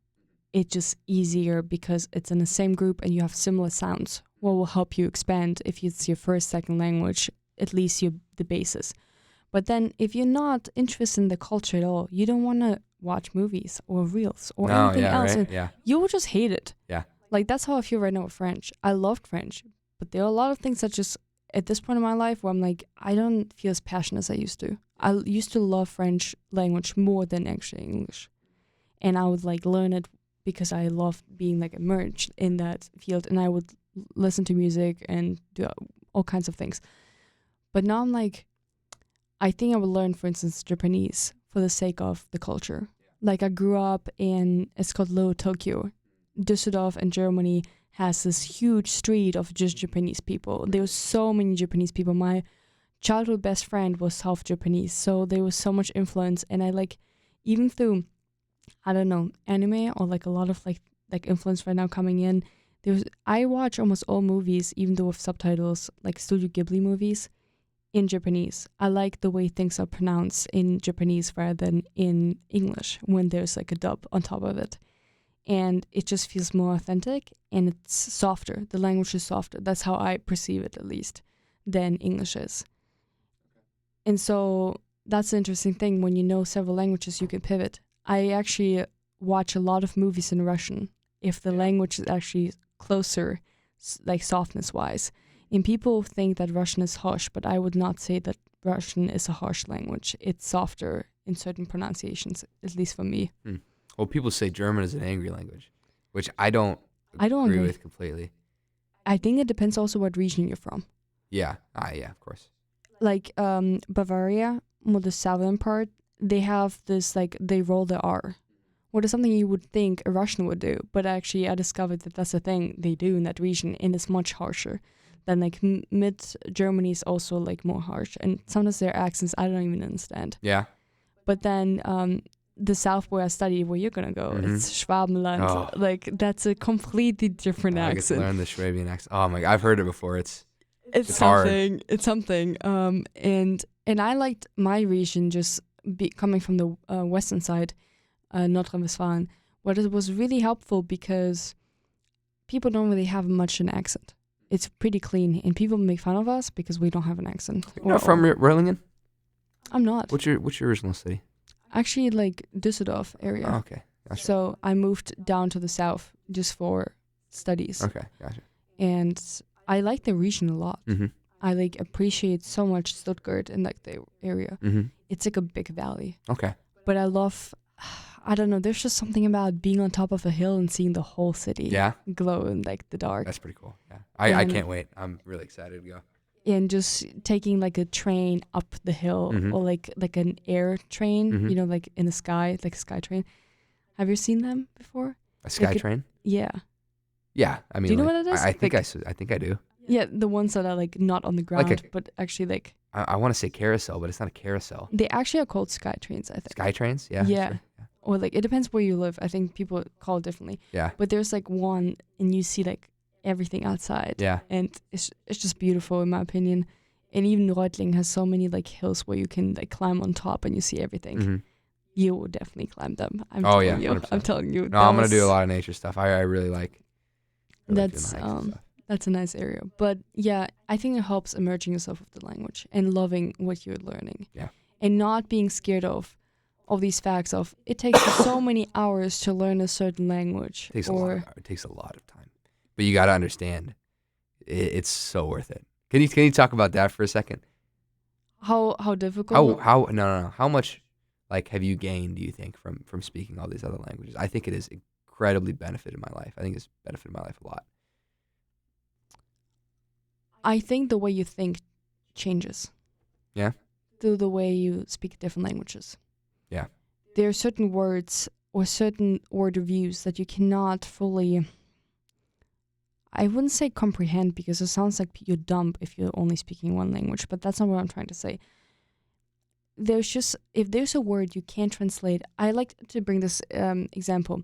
It's just easier because it's in the same group and you have similar sounds. What will help you expand if it's your first, second language, at least the basis. But then if you're not interested in the culture at all, you don't want to watch movies or reels or No, anything yeah, else. right? And Yeah. you will just hate it. Yeah. Like that's how I feel right now with French. I loved French, but there are a lot of things that just at this point in my life where I'm like, I don't feel as passionate as I used to. I used to love French language more than actually English. And I would like learn it because I loved being like immersed in that field, and I would listen to music and do all kinds of things. But now I'm like, I think I would learn, for instance, Japanese for the sake of the culture. Like I grew up in, it's called Little Tokyo. Düsseldorf in Germany has this huge street of just Japanese people. There were so many Japanese people. My childhood best friend was half Japanese, so there was so much influence. And I like, even through, I don't know, anime or like a lot of like influence right now coming in, I watch almost all movies, even though with subtitles, like Studio Ghibli movies, in Japanese. I like the way things are pronounced in Japanese rather than in English when there's like a dub on top of it. And it just feels more authentic and it's softer. The language is softer. That's how I perceive it, at least, than English is. And so that's the interesting thing. When you know several languages, you can pivot. I actually watch a lot of movies in Russian if the language is actually closer, like softness-wise. And people think that Russian is harsh, but I would not say that Russian is a harsh language. It's softer in certain pronunciations, at least for me. Well, people say German is an angry language, which I don't agree with completely. I think it depends also what region you're from. Yeah. Yeah, of course. Like Bavaria, well, the southern part, they have this, like, they roll the R. What is something you would think a Russian would do, but actually I discovered that that's a thing they do in that region, and it's much harsher. Then like mid Germany is also like more harsh, and sometimes their accents I don't even understand. Yeah. But then the south where I studied, where you're gonna go, it's Schwabenland. Oh. Like that's a completely different I get to accent. learn the Schwabian accent. Oh my! I've heard it before. It's something. Hard. It's something. And I liked my region just coming from the western side, Nordrhein-Westfalen, where it was really helpful because people don't really have much an accent. It's pretty clean, and people make fun of us because we don't have an accent. You're not from Röhlingen? I'm not. What's your original city? Actually, like Düsseldorf area. Oh, okay. Gotcha. So I moved down to the south just for studies. Okay, gotcha. And I like the region a lot. Mm-hmm. I like appreciate so much Stuttgart and like the area. Mm-hmm. It's like a big valley. Okay. But I love, I don't know, there's just something about being on top of a hill and seeing the whole city glow in like the dark. That's pretty cool. Yeah. I can't wait. I'm really excited to go. And just taking like a train up the hill or like an air train, you know, like in the sky, like a sky train. Have you seen them before? A sky train? Yeah. Yeah. I mean, do you know what it is? I think like, I think I do. Yeah, the ones that are like not on the ground, but actually like. I want to say carousel, but it's not a carousel. They actually are called sky trains, I think. Sky trains? Yeah. Yeah. Sure. Yeah. Or like, it depends where you live. I think people call it differently. Yeah. But there's like one and you see like everything outside. Yeah. And it's just beautiful in my opinion. And even Reutlingen has so many like hills where you can like climb on top and you see everything. Mm-hmm. You will definitely climb them. I'm telling you. 100%. I'm telling you. No, I'm going to do a lot of nature stuff. I really like that's a nice area. But yeah, I think it helps immersing yourself with the language and loving what you're learning. Yeah. And not being scared of these facts of it takes you so many hours to learn a certain language. It takes a lot of time. But you got to understand, it's so worth it. Can you talk about that for a second? How difficult? How much like have you gained, do you think, from speaking all these other languages? I think it has incredibly benefited my life. I think it's benefited my life a lot. I think the way you think changes. Yeah? Through the way you speak different languages. Yeah. There are certain words or certain word reviews that you cannot fully, I wouldn't say comprehend because it sounds like you're dumb if you're only speaking one language, but that's not what I'm trying to say. There's just, if there's a word you can't translate, I like to bring this example.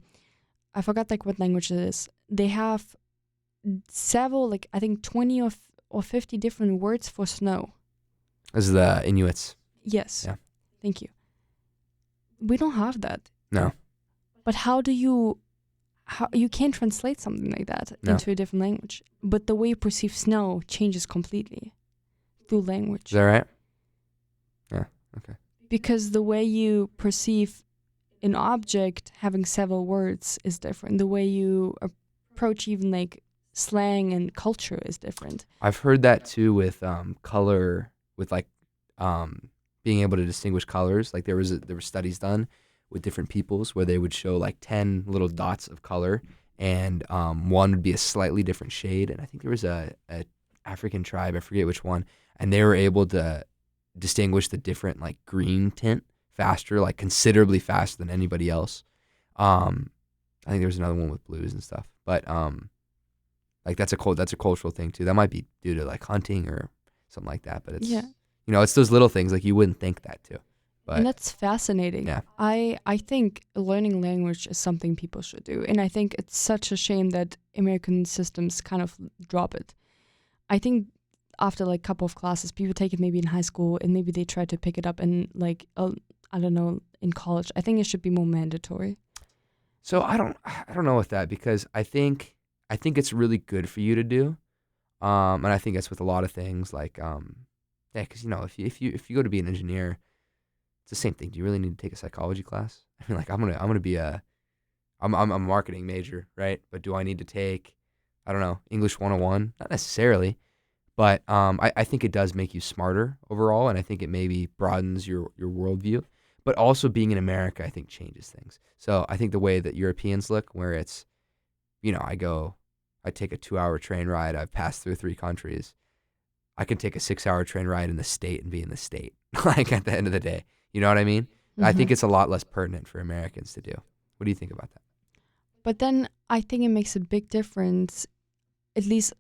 I forgot like what language it is. They have several, like I think 20 or 50 different words for snow. This is the Inuits. Yes. Yeah. Thank you. We don't have that. No. But how you can't translate something like that into a different language. But the way you perceive snow changes completely through language. Is that right? Yeah. Okay. Because the way you perceive an object having several words is different. The way you approach even like slang and culture is different. I've heard that too with color, with like being able to distinguish colors. Like there were studies done with different peoples where they would show like 10 little dots of color, and one would be a slightly different shade. And I think there was a African tribe, I forget which one, and they were able to distinguish the different like green tint faster, like considerably faster than anybody else. I think there was another one with blues and stuff, but like that's a cultural thing too. That might be due to like hunting or something like that, but it's it's those little things like you wouldn't think that too. But and that's fascinating. Yeah. I think learning language is something people should do, and I think it's such a shame that American systems kind of drop it. I think after like a couple of classes, people take it maybe in high school, and maybe they try to pick it up in like I don't know, in college. I think it should be more mandatory. So I don't know with that, because I think it's really good for you to do, and I think that's with a lot of things like because if you go to be an engineer, it's the same thing. Do you really need to take a psychology class? I mean, like I'm gonna be I'm a marketing major, right? But do I need to take, I don't know, English 101? Not necessarily, but I think it does make you smarter overall, and I think it maybe broadens your worldview. But also being in America, I think changes things. So I think the way that Europeans look, where it's, I take a 2-hour train ride, I've passed through 3 countries. I can take a 6-hour train ride in the state and be in the state, like at the end of the day. You know what I mean? Mm-hmm. I think it's a lot less pertinent for Americans to do. What do you think about that? But then I think it makes a big difference, at least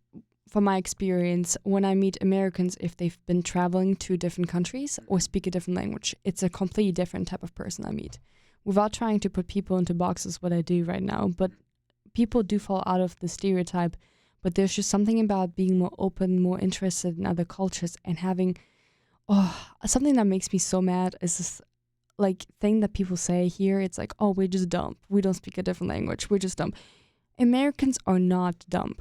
from my experience, when I meet Americans, if they've been traveling to different countries or speak a different language, it's a completely different type of person I meet. Without trying to put people into boxes, what I do right now, but people do fall out of the stereotype. But there's just something about being more open, more interested in other cultures, and having, something that makes me so mad is this like thing that people say here. It's like, oh, we're just dumb. We don't speak a different language. We're just dumb. Americans are not dumb.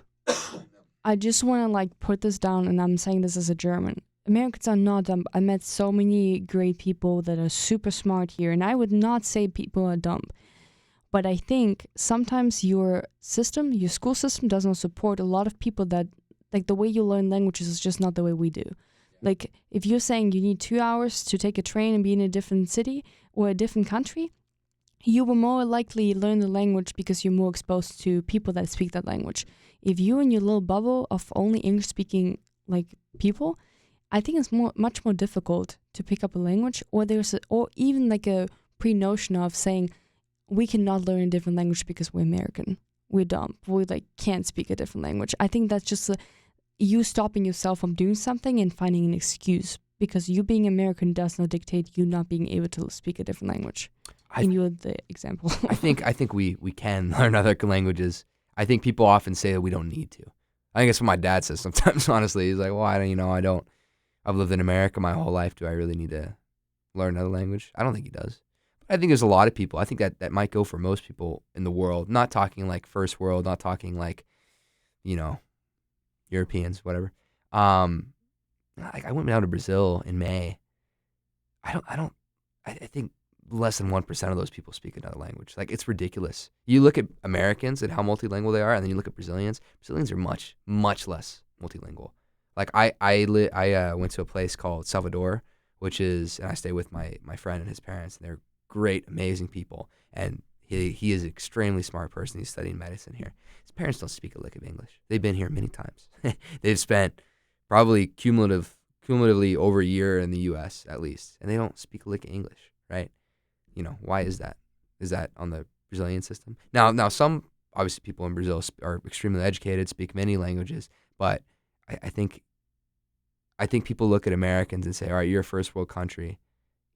I just want to like put this down, and I'm saying this as a German. Americans are not dumb. I met so many great people that are super smart here, and I would not say people are dumb. But I think sometimes your school system does not support a lot of people that, like, the way you learn languages is just not the way we do. Like, if you're saying you need 2 hours to take a train and be in a different city or a different country, you will more likely learn the language because you're more exposed to people that speak that language. If you're in your little bubble of only English-speaking like people, I think it's much more difficult to pick up a language, or or even like a pre-notion of saying we cannot learn a different language because we're American. We're dumb. We like can't speak a different language. I think that's just you stopping yourself from doing something and finding an excuse, because you being American does not dictate you not being able to speak a different language. And you're the example. I think we can learn other languages. I think people often say that we don't need to. I think that's what my dad says sometimes, honestly. He's like, well, I've lived in America my whole life. Do I really need to learn another language? I don't think he does. But I think there's a lot of people. I think that might go for most people in the world. Not talking like first world, not talking like, Europeans, whatever. Like I went down to Brazil in May. I think less than 1% of those people speak another language. Like, it's ridiculous. You look at Americans and how multilingual they are, and then you look at Brazilians. Brazilians are much, much less multilingual. Like, I went to a place called Salvador, and I stay with my friend and his parents, and they're great, amazing people. And he is an extremely smart person. He's studying medicine here. His parents don't speak a lick of English. They've been here many times. They've spent probably cumulatively over a year in the U.S. at least, and they don't speak a lick of English, right? Why is that? Is that on the Brazilian system? Now some, obviously, people in Brazil are extremely educated, speak many languages, but I think people look at Americans and say, all right, you're a first world country,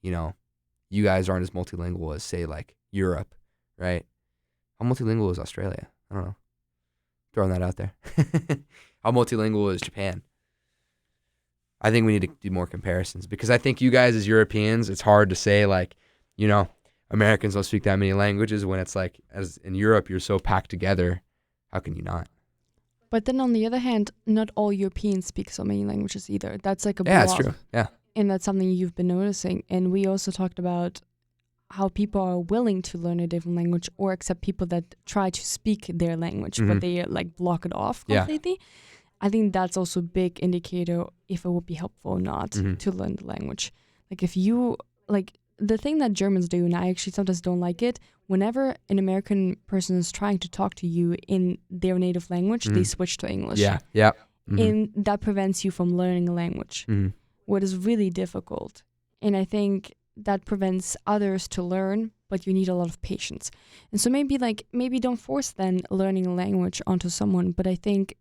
you guys aren't as multilingual as, say, like Europe, right? How multilingual is Australia? I don't know. Throwing that out there. How multilingual is Japan? I think we need to do more comparisons, because I think you guys as Europeans, it's hard to say like, Americans don't speak that many languages, when it's like, as in Europe, you're so packed together. How can you not? But then on the other hand, not all Europeans speak so many languages either. That's like a Yeah, that's true. Yeah. And that's something you've been noticing. And we also talked about how people are willing to learn a different language, or accept people that try to speak their language, but they like block it off completely. Yeah. I think that's also a big indicator if it would be helpful or not to learn the language. Like, if you like, the thing that Germans do, and I actually sometimes don't like it, whenever an American person is trying to talk to you in their native language, they switch to English. Yeah, yeah. And that prevents you from learning a language, what is really difficult. And I think that prevents others to learn, but you need a lot of patience. And so maybe don't force then learning a language onto someone. But I think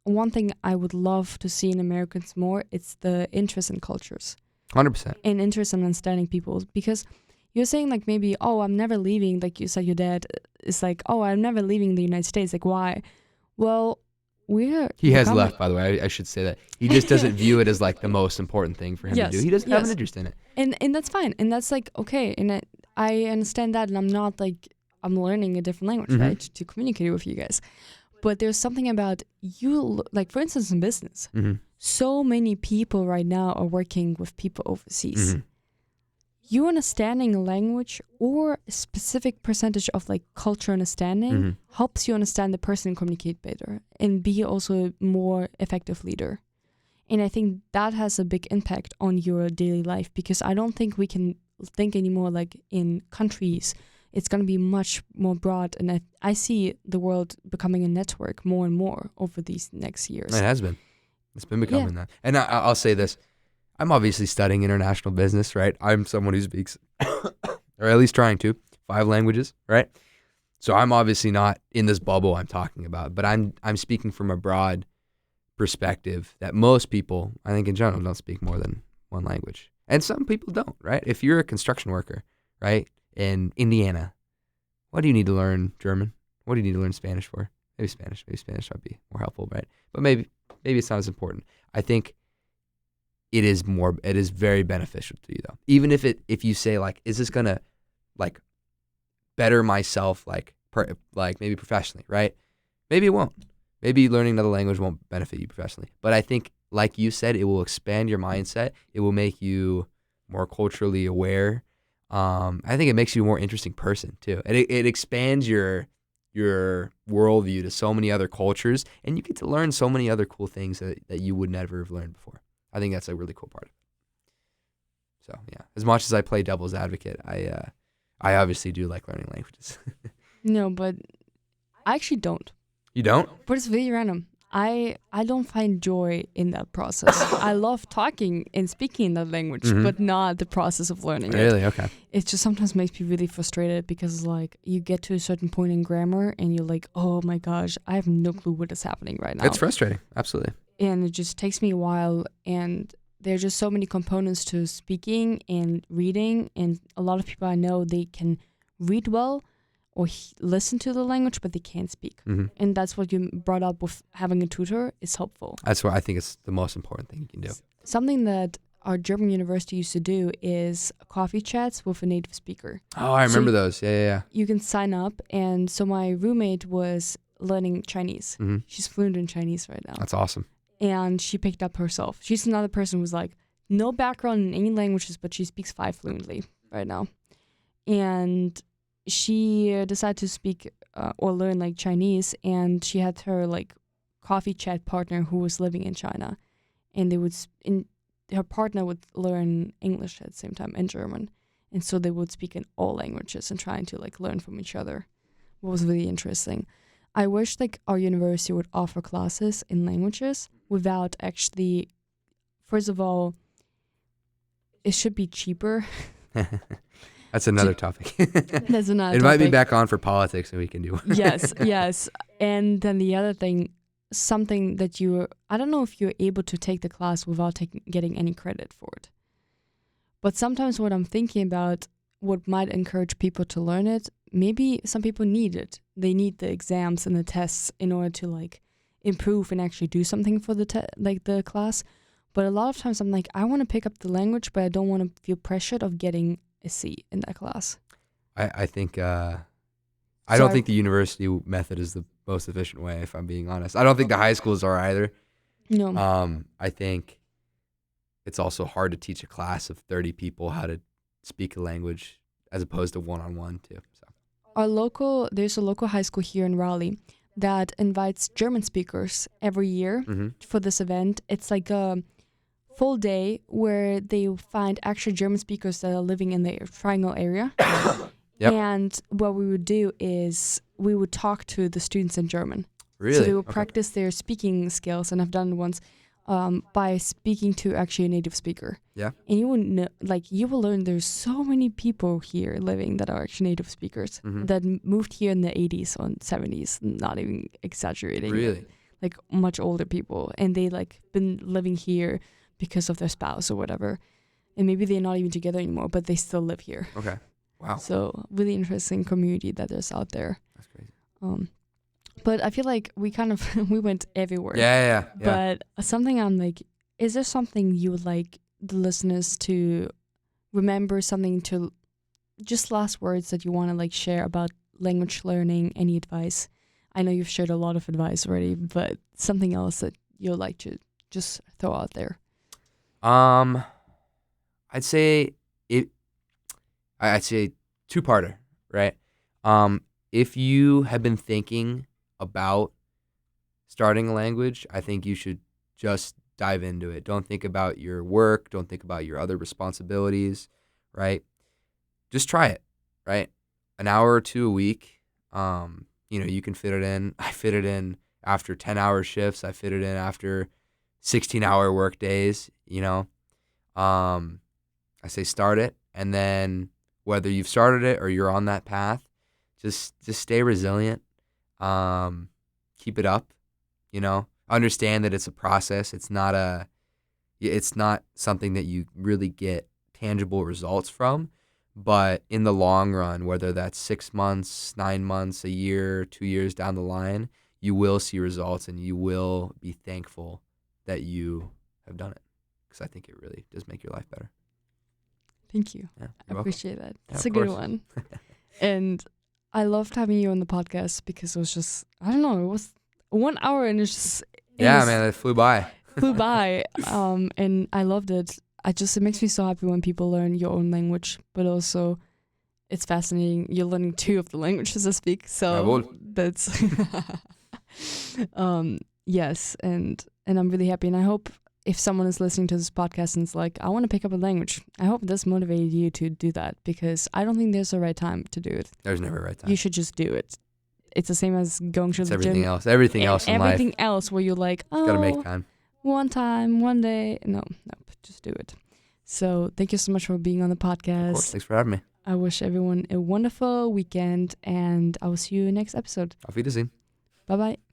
one thing I would love to see in Americans more, it's the interest in cultures. 100%. And interest in understanding people, because you're saying like maybe, oh, I'm never leaving, like you said, your dad is like, oh, I'm never leaving the United States. Like, why? Well, he has left, by the way. I should say that. He just doesn't view it as like the most important thing for him to do. He doesn't have an interest in it. And that's fine. And that's like, okay. And I understand that. And I'm not like, I'm learning a different language, right? To communicate with you guys. But there's something about you, like, for instance, in business, so many people right now are working with people overseas. You understanding a language or a specific percentage of like culture understanding helps you understand the person and communicate better and be also a more effective leader. And I think that has a big impact on your daily life, because I don't think we can think anymore like in countries. It's going to be much more broad. And I see the world becoming a network more and more over these next years. It has been. It's been becoming that. And I'll say this. I'm obviously studying international business, right? I'm someone who speaks, or at least trying to, 5 languages, right? So I'm obviously not in this bubble I'm talking about, but I'm speaking from a broad perspective that most people, I think in general, don't speak more than one language. And some people don't, right? If you're a construction worker, right, in Indiana, what do you need to learn German? What do you need to learn Spanish for? Maybe Spanish. Maybe Spanish might be more helpful, right? But maybe it's not as important. I think it is very beneficial to you though. Even if you say like, is this gonna like better myself like maybe professionally, right? Maybe it won't. Maybe learning another language won't benefit you professionally. But I think, like you said, it will expand your mindset. It will make you more culturally aware. I think it makes you a more interesting person too. It expands your worldview to so many other cultures, and you get to learn so many other cool things that you would never have learned before. I think that's a really cool part of it. So yeah, as much as I play devil's advocate, I obviously do like learning languages. No, but I actually don't. You don't? But it's really random. I don't find joy in that process. I love talking and speaking in that language, but not the process of learning it. Really? Okay. It just sometimes makes me really frustrated because like you get to a certain point in grammar and you're like, oh my gosh, I have no clue what is happening right now. It's frustrating. Absolutely. And it just takes me a while, and there's just so many components to speaking and reading, and a lot of people I know, they can read well or listen to the language, but they can't speak. And that's what you brought up with having a tutor is helpful. That's what I think is the most important thing you can do. Something that our German university used to do is coffee chats with a native speaker. Oh, I remember those. Yeah. You can sign up, and so my roommate was learning Chinese. She's fluent in Chinese right now. That's awesome. And she picked up herself. She's another person who's like, no background in any languages, but she speaks 5 fluently right now. And she decided to speak or learn like Chinese, and she had her like coffee chat partner who was living in China, and her partner would learn English at the same time and German, and so they would speak in all languages and trying to like learn from each other. What was really interesting. I wish like our university would offer classes in languages without actually, first of all, it should be cheaper. That's another topic. That's another It topic. might be back on for politics, and we can do one. Yes. And then the other thing, something that I don't know if you're able to take the class without getting any credit for it. But sometimes what I'm thinking about, what might encourage people to learn it, maybe some people need it. They need the exams and the tests in order to like improve and actually do something for the class. But a lot of times I'm like, I want to pick up the language, but I don't want to feel pressured of getting a C in that class. I think I don't think the university method is the most efficient way, if I'm being honest. I don't think the high schools are either. No. I think it's also hard to teach a class of 30 people how to speak a language as opposed to one-on-one too. So There's a local high school here in Raleigh that invites German speakers every year for this event. It's like a full day where they find actual German speakers that are living in the triangle area. Yep. And what we would do is we would talk to the students in German. Really? So they would practice their speaking skills, and I've done it once by speaking to actually a native speaker. Yeah. And you will learn there's so many people here living that are actually native speakers that moved here in the 80s or 70s, not even exaggerating. Really? Like much older people, and they like been living here because of their spouse or whatever. And maybe they're not even together anymore, but they still live here. Okay. Wow. So really interesting community that is out there. That's crazy. But I feel like we kind of we went everywhere. Yeah. But something I'm like, is there something you would like the listeners to remember, something to just last words that you want to like share about language learning, any advice? I know you've shared a lot of advice already, but something else that you'd like to just throw out there. I'd say two-parter, right? If you have been thinking about starting a language, I think you should just dive into it. Don't think about your work. Don't think about your other responsibilities, right? Just try it, right? An hour or two a week. You can fit it in. I fit it in after 10-hour shifts. I fit it in after 16-hour work days, I say start it, and then whether you've started it or you're on that path, just stay resilient. Keep it up, understand that it's a process. It's not something that you really get tangible results from. But in the long run, whether that's 6 months, 9 months, a year, 2 years down the line, you will see results and you will be thankful that you have done it. Because I think it really does make your life better. Thank you. Yeah, I appreciate that. Yeah, It's of a good course. one. And I loved having you on the podcast because it was just, I don't know, it was 1 hour and It flew by. flew by. And I loved it. It makes me so happy when people learn your own language, but also it's fascinating. You're learning 2 of the languages I speak. So Jawohl. that's, yes. And I'm really happy. And I hope if someone is listening to this podcast and is like, I want to pick up a language, I hope this motivated you to do that, because I don't think there's a right time to do it. There's never a right time. You should just do it. It's the same as going to It's the everything gym. else. Everything else in life. Everything else where you're like, Got to make oh, time. one time, one day. No, just do it. So thank you so much for being on the Of course. podcast. Thanks for having me. I wish everyone a wonderful weekend, and I will see you next episode. Auf Wiedersehen. Bye-bye.